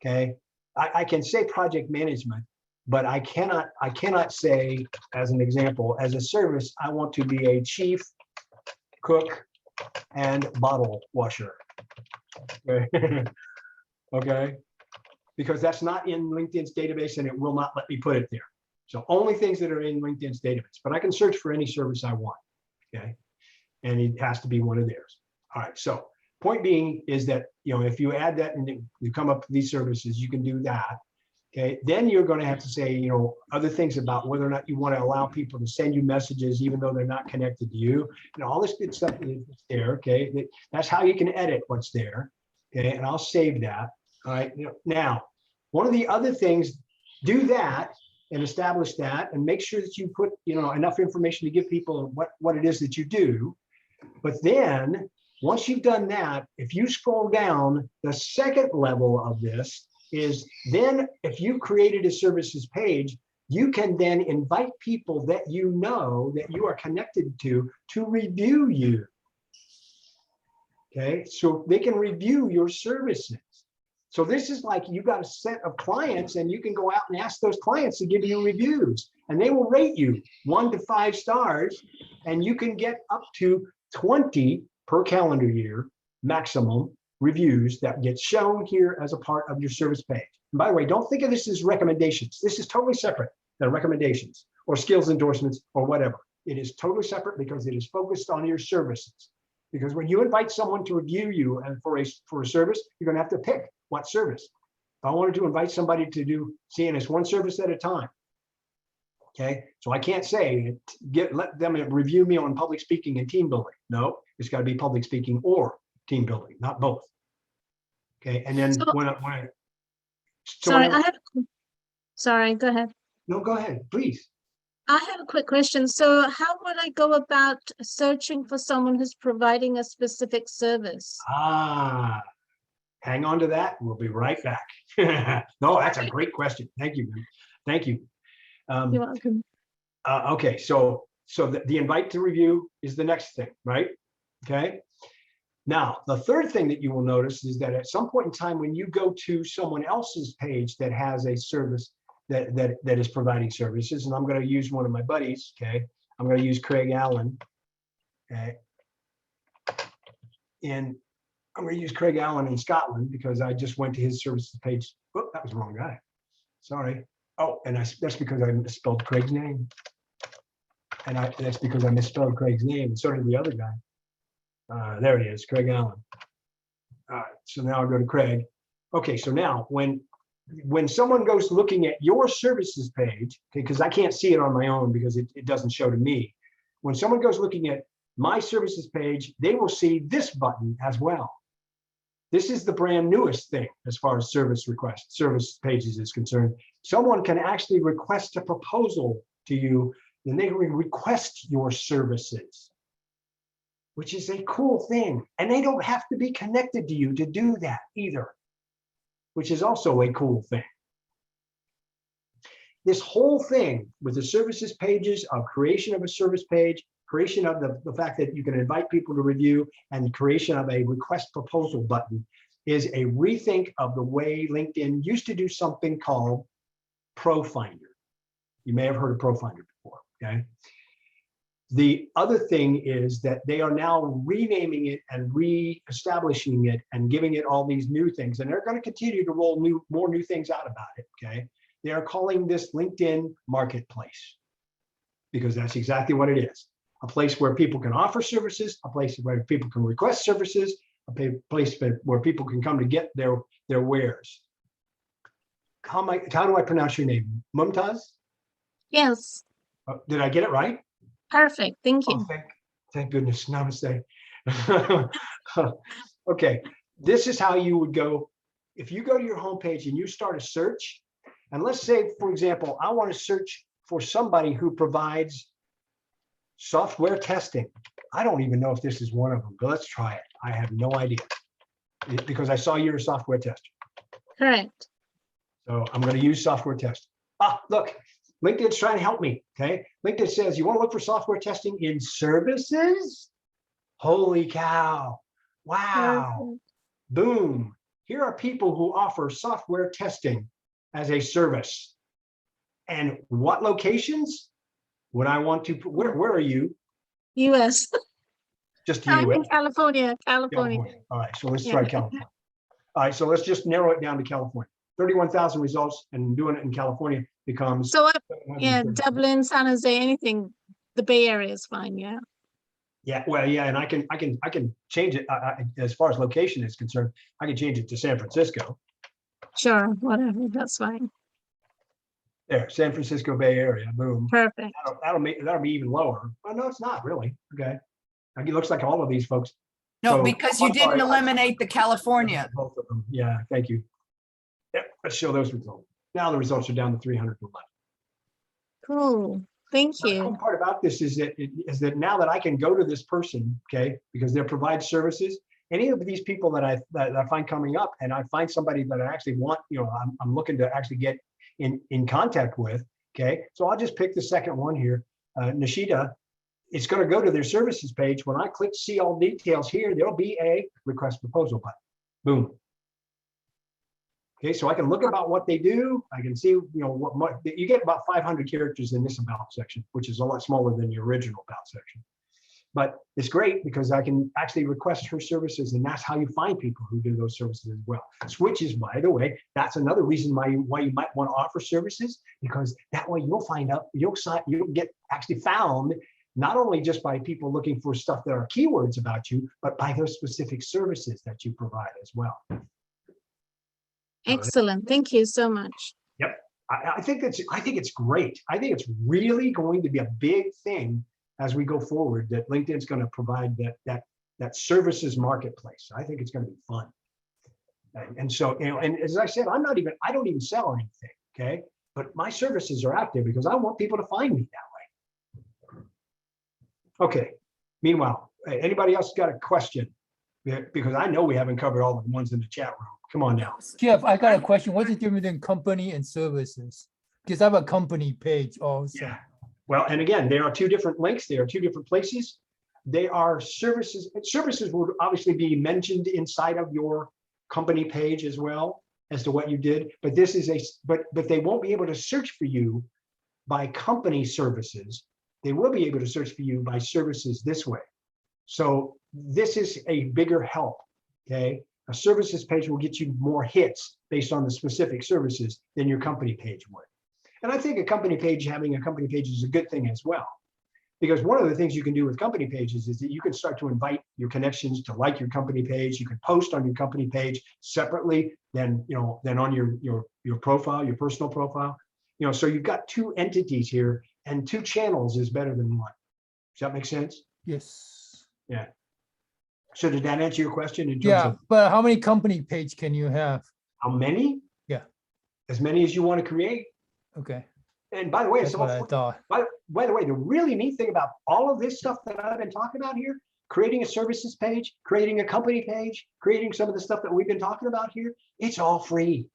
Okay, I can say project management, but I cannot say, as an example, as a service, I want to be a chief cook and bottle washer. Okay, okay, because that's not in LinkedIn's database, and it will not let me put it there. So only things that are in LinkedIn's database, but I can search for any service I want. Okay, and it has to be one of theirs. All right, so. Point being is that, if you add that and you come up with these services, you can do that. Okay, then you're going to have to say, you know, other things about whether or not you want to allow people to send you messages even though they're not connected to you, and all this good stuff is there. Okay, that's how you can edit what's there. Okay, and I'll save that. All right, now one of the other things, do that and establish that, and make sure that you put, you know, enough information to give people what it is that you do. But then once you've done that, if you scroll down, the second level of this is then if you created a services page, you can then invite people that you know that you are connected to review you. Okay, so they can review your services. So this is like you got a set of clients and you can go out and ask those clients to give you reviews, and they will rate you 1 to 5 stars, and you can get up to 20 per calendar year maximum reviews that get shown here as a part of your service page. And by the way, don't think of this as recommendations. This is totally separate than recommendations or skills endorsements or whatever. It is totally separate because it is focused on your services. Because when you invite someone to review you and for a service, you're going to have to pick what service. If I wanted to invite somebody to do CNS one service at a time, okay, so I can't say let them review me on public speaking and team building. No, it's got to be public speaking or team building, not both. Okay, and then sorry, go ahead. No, go ahead, please. I have a quick question. So how would I go about searching for someone who's providing a specific service? Hang on to that. We'll be right back. No, that's a great question. Thank you. Thank you. You're welcome. Okay, so the invite to review is the next thing, right? Okay. Now, the third thing that you will notice is that at some point in time, when you go to someone else's page that has a service that is providing services, and I'm going to use one of my buddies, okay? I'm going to use Craig Allen, okay? And I'm going to use Craig Allen in Scotland because I just went to his services page. Oh, that was the wrong guy. Sorry. Oh, and that's because I misspelled Craig's name. And that's because I misspelled Craig's name, and so did the other guy. There he is, Craig Allen. All right, so now I'll go to Craig. Okay, so now when someone goes looking at your services page, okay, because I can't see it on my own because it doesn't show to me. When someone goes looking at my services page, they will see this button as well. This is the brand newest thing as far as service pages is concerned. Someone can actually request a proposal to you, and they request your services, which is a cool thing. And they don't have to be connected to you to do that either, which is also a cool thing. This whole thing with the services pages of creation of a service page, creation of the fact that you can invite people to review, and creation of a request proposal button is a rethink of the way LinkedIn used to do something called ProFinder. You may have heard of ProFinder before, okay? The other thing is that they are now renaming it and re-establishing it and giving it all these new things. And they're going to continue to roll more new things out about it, okay? They are calling this LinkedIn Marketplace because that's exactly what it is. A place where people can offer services, a place where people can request services, a place where people can come to get their wares. How do I pronounce your name? Mumtaz? Yes. Did I get it right? Perfect. Thank you. Oh, thank goodness. Namaste. Okay. This is how you would go. If you go to your homepage and you start a search, and let's say, for example, I want to search for somebody who provides software testing. I don't even know if this is one of them, but let's try it. I have no idea because I saw you're a software tester. Correct. So I'm going to use software testing. Look, LinkedIn's trying to help me, okay? LinkedIn says, you want to look for software testing in services? Holy cow. Wow. Boom. Here are people who offer software testing as a service. And what locations? When I want to, where are you? US. Just the I'm US? in California. All right, so let's try California. All right, so let's just narrow it down to California. 31,000 results, and doing it in California becomes. So yeah, Dublin, San Jose, anything. The Bay Area is fine. Yeah. Yeah, well, yeah, and I can change it as far as location is concerned. I can change it to San Francisco. Sure, whatever. That's fine. There, San Francisco Bay Area, boom. Perfect. That'll be even lower. Well, no, it's not really. Okay. It looks like all of these folks. No, So- because you didn't eliminate the California. Both of them. Yeah, thank you. Yep, let's show those results. Now the results are down to 311. Cool. Thank The you. cool part about this is that now that I can go to this person, okay, because they provide services, any of these people that I find coming up, and I find somebody that I actually want, I'm looking to actually get in contact with, okay. So I'll just pick the second one here, Nishida. It's going to go to their services page. When I click see all details here, there'll be a request proposal button. Boom. Okay, so I can look about what they do. I can see, what you get about 500 characters in this about section, which is a lot smaller than the original about section. But it's great because I can actually request her services, and that's how you find people who do those services as well. Switches, by the way, that's another reason why you might want to offer services, because that way you'll find out, you'll get actually found not only just by people looking for stuff that are keywords about you, but by those specific services that you provide as well. Excellent. Thank you so much. Yep. I think it's great. I think it's really going to be a big thing as we go forward, that LinkedIn's going to provide that services marketplace. I think it's going to be fun. And so, and as I said, I don't even sell anything, okay? But my services are out there because I want people to find me that way. Okay. Meanwhile, anybody else got a question? Because I know we haven't covered all the ones in the chat room. Come on now. Jeff, I got a question. What's the difference between company and services? Because I have a company page also. Yeah. Well, and again, there are two different links. There are two different places. They are services. Services would obviously be mentioned inside of your company page as well as to what you did. But this is but they won't be able to search for you by company services. They will be able to search for you by services this way. So this is a bigger help, okay? A services page will get you more hits based on the specific services than your company page would. And I think having a company page is a good thing as well. Because one of the things you can do with company pages is that you can start to invite your connections to like your company page. You can post on your company page separately than on your profile, your personal profile. So you've got two entities here, and two channels is better than one. Does that make sense? Yes. Yeah. So did that answer your question? In terms Yeah, of but how many company page can you have? how many? Yeah. As many as you want to create. Okay. And by the way, That's what I thought. by the way, the really neat thing about all of this stuff that I've been talking about here, creating a services page, creating a company page, creating some of the stuff that we've been talking about here, it's all free.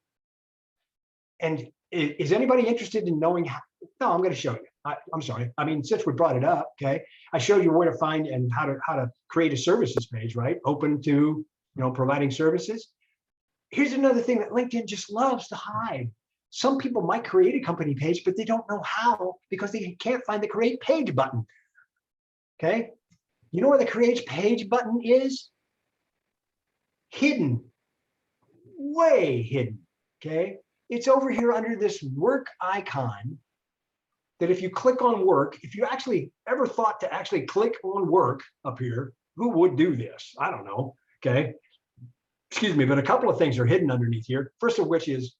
And is anybody interested in knowing how? No, I'm going to show you. I'm sorry. I mean, since we brought it up, okay, I showed you where to find and how to create a services page, right? Open to, providing services. Here's another thing that LinkedIn just loves to hide. Some people might create a company page, but they don't know how because they can't find the create page button. Okay. You know where the create page button is? Hidden, way hidden. Okay. It's over here under this work icon that if you click on work, if you actually ever thought to actually click on work up here, who would do this? I don't know. Okay. Excuse me, but a couple of things are hidden underneath here. First of which is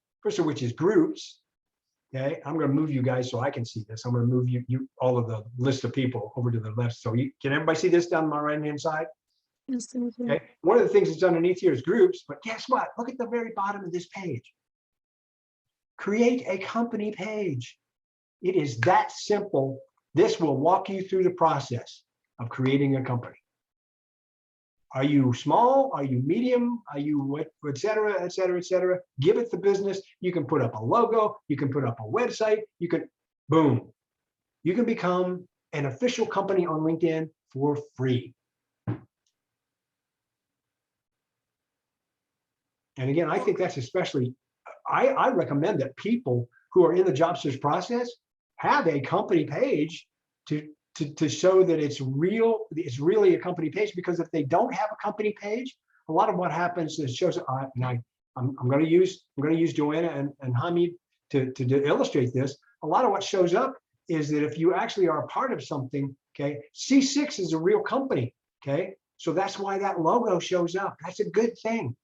groups. Okay, I'm going to move you guys so I can see this. I'm going to move you all of the list of people over to the left. So can everybody see this down my right-hand side? Yes, thank you. Okay. One of the things that's underneath here is groups, but guess what? Look at the very bottom of this page. Create a company page. It is that simple. This will walk you through the process of creating a company. Are you small? Are you medium? Are you what, et cetera, et cetera, et cetera? Give it the business. You can put up a logo. You can put up a website. You can, boom. You can become an official company on LinkedIn for free. And again, I think that's especially, I recommend that people who are in the job search process have a company page to show that it's really a company page, because if they don't have a company page, a lot of what happens is shows. And I'm going to use Joanna and Hamid to illustrate this. A lot of what shows up is that if you actually are a part of something, okay, CSIX is a real company, okay, so that's why that logo shows up. That's a good thing.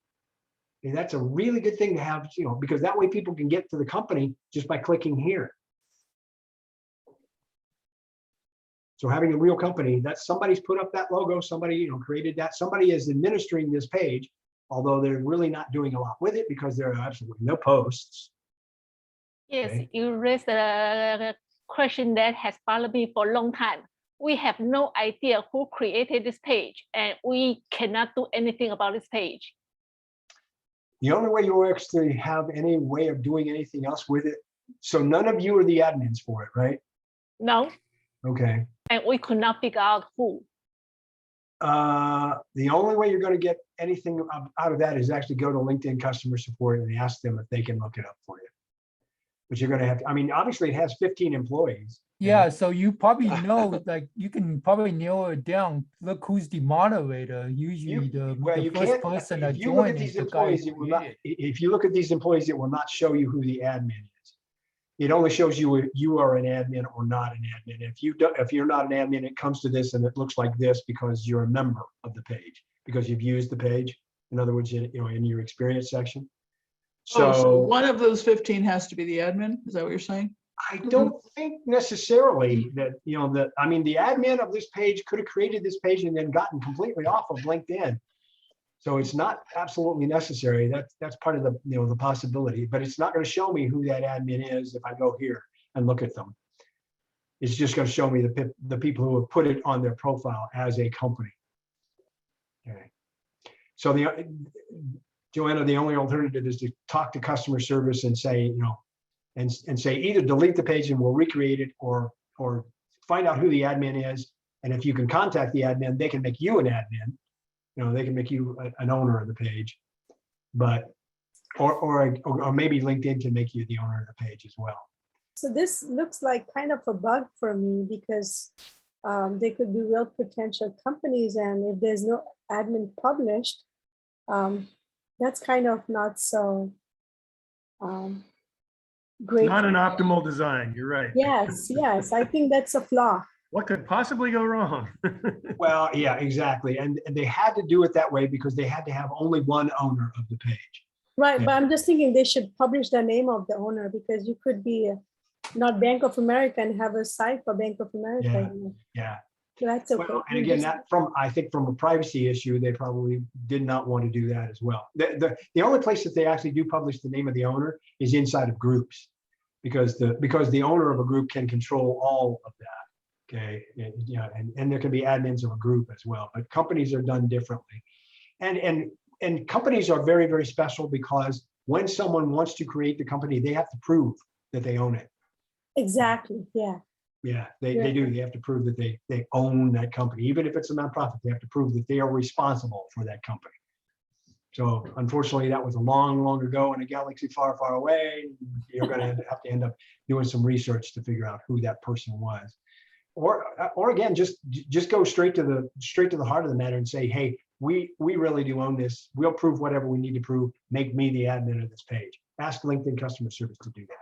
And that's a really good thing to have, because that way people can get to the company just by clicking here. So having a real company, that somebody's put up that logo, somebody created that, somebody is administering this page, although they're really not doing a lot with it because there are absolutely no posts. Yes, Okay. you raised a question that has bothered me for a long time. We have no idea who created this page, and we cannot do anything about this page. The only way you actually have any way of doing anything else with it, so none of you are the admins for it, right? No, Okay. and we could not figure out who. The only way you're going to get anything out of that is actually go to LinkedIn customer support and ask them if they can look it up for you. But you're going to have to, I mean, obviously it has 15 employees. Yeah, so you probably know, like, you can probably narrow it down. Look who's the moderator. Usually the first person that if you look at joined is these the guy employees, who it will not, created. if you look at these employees, it will not show you who the admin is. It only shows you if you are an admin or not an admin. If you're not an admin, it comes to this and it looks like this because you're a member of the page, because you've used the page. In other words, in your experience section. So one of those 15 has to be the admin? Is that what you're saying? I don't think necessarily that, I mean, the admin of this page could have created this page and then gotten completely off of LinkedIn. So it's not absolutely necessary. That's part of the, the possibility, but it's not going to show me who that admin is if I go here and look at them. It's just going to show me the people who have put it on their profile as a company. Okay. So Joanna, the only alternative is to talk to customer service and say, and say either delete the page and we'll recreate it, or find out who the admin is. And if you can contact the admin, they can make you an admin. They can make you an owner of the page, but or maybe LinkedIn can make you the owner of the page as well. So this looks like kind of a bug for me because they could be real potential companies, and if there's no admin published, that's kind of not so great. Not an optimal design. You're right. Yes, I think that's a flaw. What could possibly go wrong? Well, yeah, exactly. And they had to do it that way because they had to have only one owner of the page. Right, but I'm just thinking they should publish the name of the owner, because you could be not Bank of America and have a site for Bank of America. Yeah. So that's okay. Well, and again, I think from a privacy issue, they probably did not want to do that as well. The only place that they actually do publish the name of the owner is inside of groups, because the owner of a group can control all of that. Okay, and there can be admins of a group as well, but companies are done differently. And companies are very, very special because when someone wants to create the company, they have to prove that they own it. Exactly, yeah. Yeah, they do. They have to prove that they own that company. Even if it's a nonprofit, they have to prove that they are responsible for that company. So unfortunately, that was a long, long ago in a galaxy far, far away. You're going to have to end up doing some research to figure out who that person was. Or again, just go straight to the heart of the matter and say, hey, we really do own this. We'll prove whatever we need to prove. Make me the admin of this page. Ask LinkedIn customer service to do that.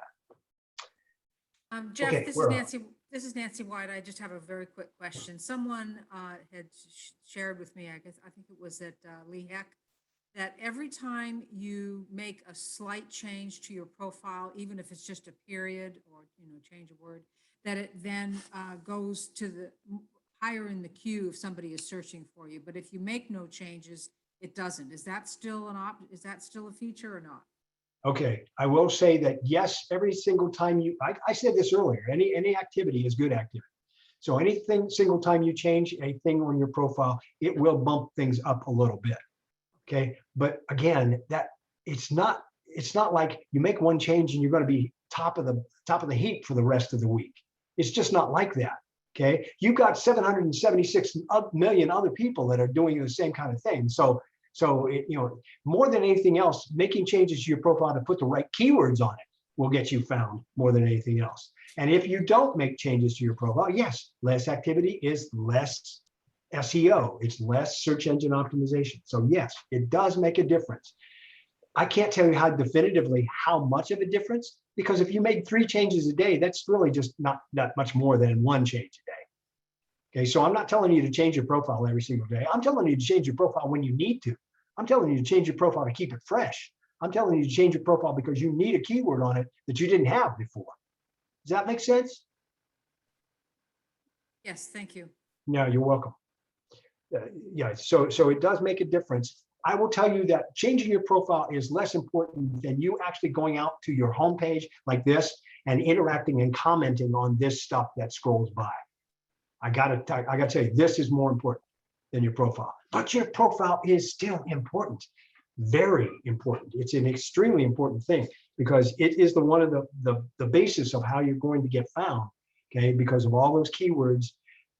Jeff, Okay, this is Nancy White. I just have a very quick question. Someone had shared with me, I think it was at Lee Heck, that every time you make a slight change to your profile, even if it's just a period or change a word, that it then goes to the higher in the queue if somebody is searching for you. But if you make no changes, it doesn't. Is that still is that still a feature or not? Okay, I will say that yes, every single time I said this earlier, any activity is good activity. So single time you change a thing on your profile, it will bump things up a little bit. Okay, but again, it's not like you make one change and you're going to be top of the heap for the rest of the week. It's just not like that. Okay, you've got 776 million other people that are doing the same kind of thing. So more than anything else, making changes to your profile to put the right keywords on it will get you found more than anything else. And if you don't make changes to your profile, yes, less activity is less SEO. It's less search engine optimization. So yes, it does make a difference. I can't tell you definitively how much of a difference, because if you made 3 changes a day, that's really just not that much more than 1 change a day. Okay, so I'm not telling you to change your profile every single day. I'm telling you to change your profile when you need to. I'm telling you to change your profile to keep it fresh. I'm telling you to change your profile because you need a keyword on it that you didn't have before. Does that make sense? Yes, thank you. No, you're welcome. Yeah, so it does make a difference. I will tell you that changing your profile is less important than you actually going out to your homepage like this and interacting and commenting on this stuff that scrolls by. I gotta tell you, this is more important than your profile. But your profile is still important, very important. It's an extremely important thing because it is one of the basis of how you're going to get found. Okay, because of all those keywords,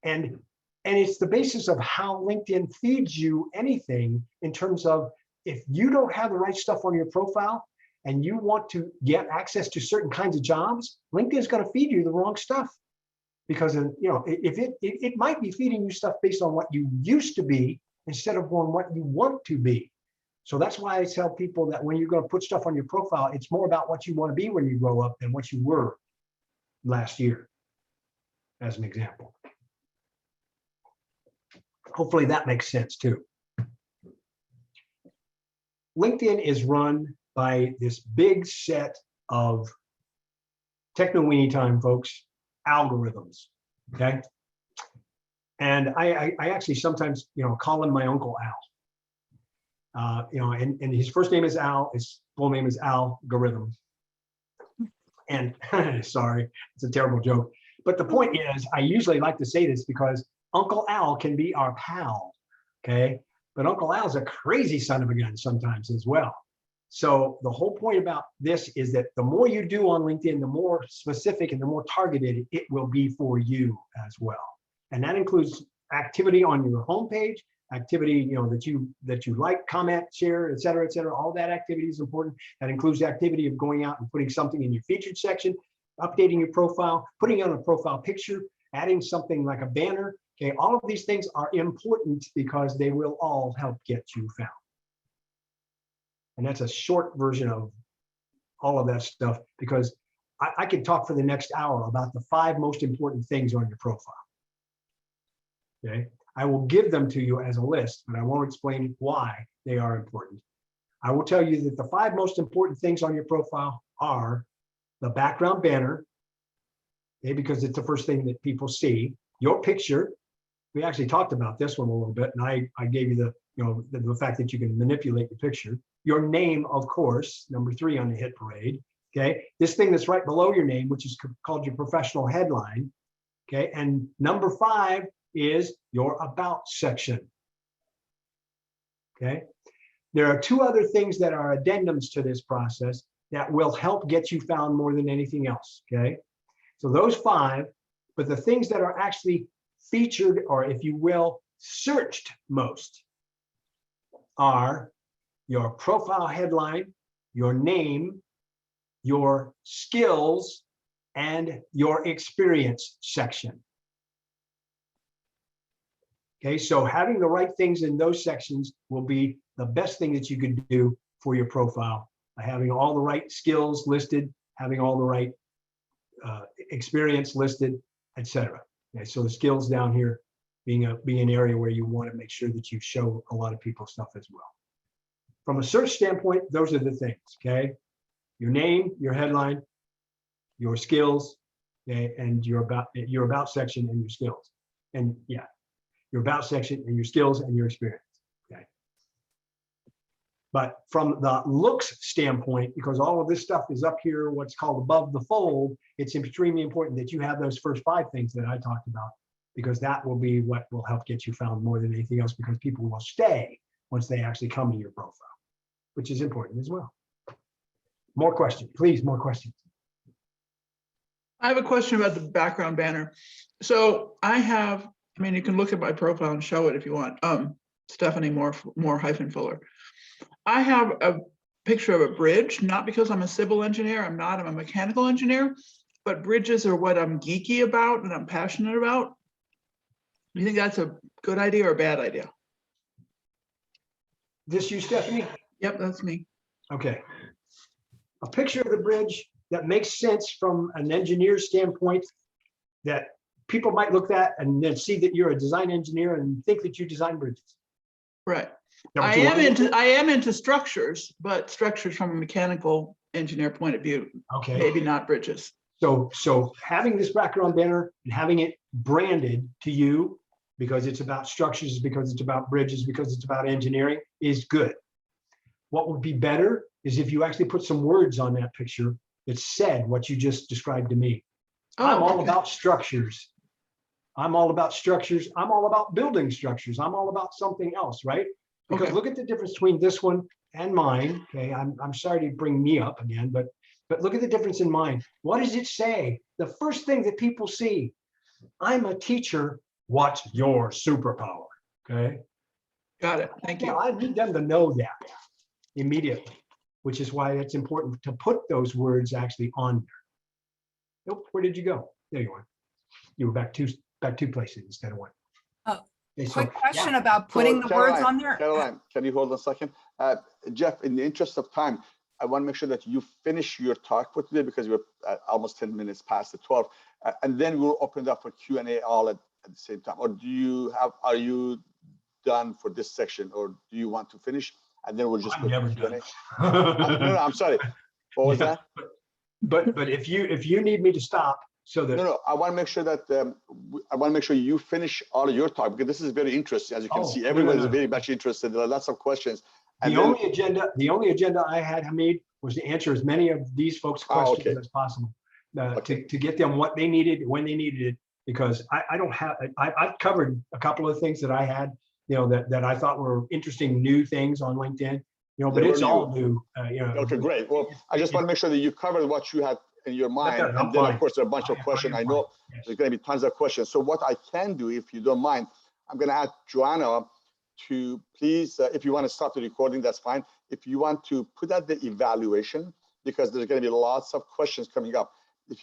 and it's the basis of how LinkedIn feeds you anything in terms of if you don't have the right stuff on your profile and you want to get access to certain kinds of jobs, LinkedIn is going to feed you the wrong stuff. Because if it might be feeding you stuff based on what you used to be instead of on what you want to be. So that's why I tell people that when you're going to put stuff on your profile, it's more about what you want to be when you grow up than what you were last year, as an example. Hopefully that makes sense too. LinkedIn is run by this big set of techno-weenie time folks, algorithms, okay? And I actually sometimes, call him my Uncle Al. And his first name is Al, his full name is Algorithm. And sorry, it's a terrible joke. But the point is, I usually like to say this because Uncle Al can be our pal, okay? But Uncle Al's a crazy son of a gun sometimes as well. So the whole point about this is that the more you do on LinkedIn, the more specific and the more targeted it will be for you as well. And that includes activity on your homepage, activity that you like, comment, share, et cetera, all that activity is important. That includes the activity of going out and putting something in your featured section, updating your profile, putting on a profile picture, adding something like a banner. Okay, all of these things are important because they will all help get you found. And that's a short version of all of that stuff because I could talk for the next hour about the 5 most important things on your profile. Okay, I will give them to you as a list, but I won't explain why they are important. I will tell you that the 5 most important things on your profile are the background banner, okay, because it's the first thing that people see, your picture. We actually talked about this one a little bit, and I gave you the fact that you can manipulate the picture. Your name, of course, number 3 on the hit parade. Okay, this thing that's right below your name, which is called your professional headline. Okay, and number 5 is your about section. Okay, there are 2 other things that are addendums to this process that will help get you found more than anything else. Okay, so those 5, but the things that are actually featured, or if you will, searched most, are your profile headline, your name, your skills, and your experience section. Okay, so having the right things in those sections will be the best thing that you could do for your profile, by having all the right skills listed, having all the right experience listed, etc. Okay, so the skills down here being an area where you want to make sure that you show a lot of people stuff as well. From a search standpoint, those are the things, okay? Your name, your headline, your skills, okay, and your about section and your skills. And yeah, your about section and your skills and your experience, okay? But from the looks standpoint, because all of this stuff is up here, what's called above the fold, it's extremely important that you have those first 5 things that I talked about, because that will be what will help get you found more than anything else, because people will stay once they actually come to your profile, which is important as well. More questions, please, more questions. I have a question about the background banner. So you can look at my profile and show it if you want. Stephanie Moore-Fuller. I have a picture of a bridge, not because I'm a civil engineer, I'm a mechanical engineer, but bridges are what I'm geeky about and I'm passionate about. Do you think that's a good idea or a bad idea? This you, Stephanie? Yep, that's me. Okay. A picture of the bridge that makes sense from an engineer's standpoint, that people might look at and then see that you're a design engineer and think that you design bridges. Right. I am into structures, but structures from a mechanical engineer point of view. Okay. Maybe not bridges. So having this background banner and having it branded to you because it's about structures, because it's about bridges, because it's about engineering is good. What would be better is if you actually put some words on that picture that said what you just described to me. I'm all about structures. I'm all about structures. I'm all about building structures. I'm all about something else, right? Because look at the difference between this one and mine. Okay, I'm sorry to bring me up again, but look at the difference in mine. What does it say? The first thing that people see, I'm a teacher. What's your superpower? Okay. Got it. Thank you. I need them to know that immediately, which is why it's important to put those words actually on there. Nope, where did you go? There you are. You were back two places instead of one. Oh, okay, quick question about putting the words on there. Caroline, can you hold on a second? Jeff, in the interest of time, I want to make sure that you finish your talk for today because we're almost 10 minutes past the 12, and then we'll open it up for Q&A all at the same time. Or are you done for this section, or do you want to finish and then we'll just go to Q&A? No, I'm sorry. What was that? But if you need me to stop so that no, I want to make sure that I want to make sure you finish all of your talk because this is very interesting. As you can see, everyone is very much interested. There are lots of questions. And the only agenda I had, Hamid, was to answer as many of these folks' questions as possible, to get them what they needed when they needed it. Because I've covered a couple of things that I had, that I thought were interesting new things on LinkedIn, but it's all new. Okay, great. Well, I just want to make sure that you covered what you had in your mind, and then of course there are a bunch of questions. I know there's going to be tons of questions. So what I can do, if you don't mind, I'm going to ask Joanna to please, if you want to stop the recording, that's fine. If you want to put out the evaluation, because there's going to be lots of questions coming up.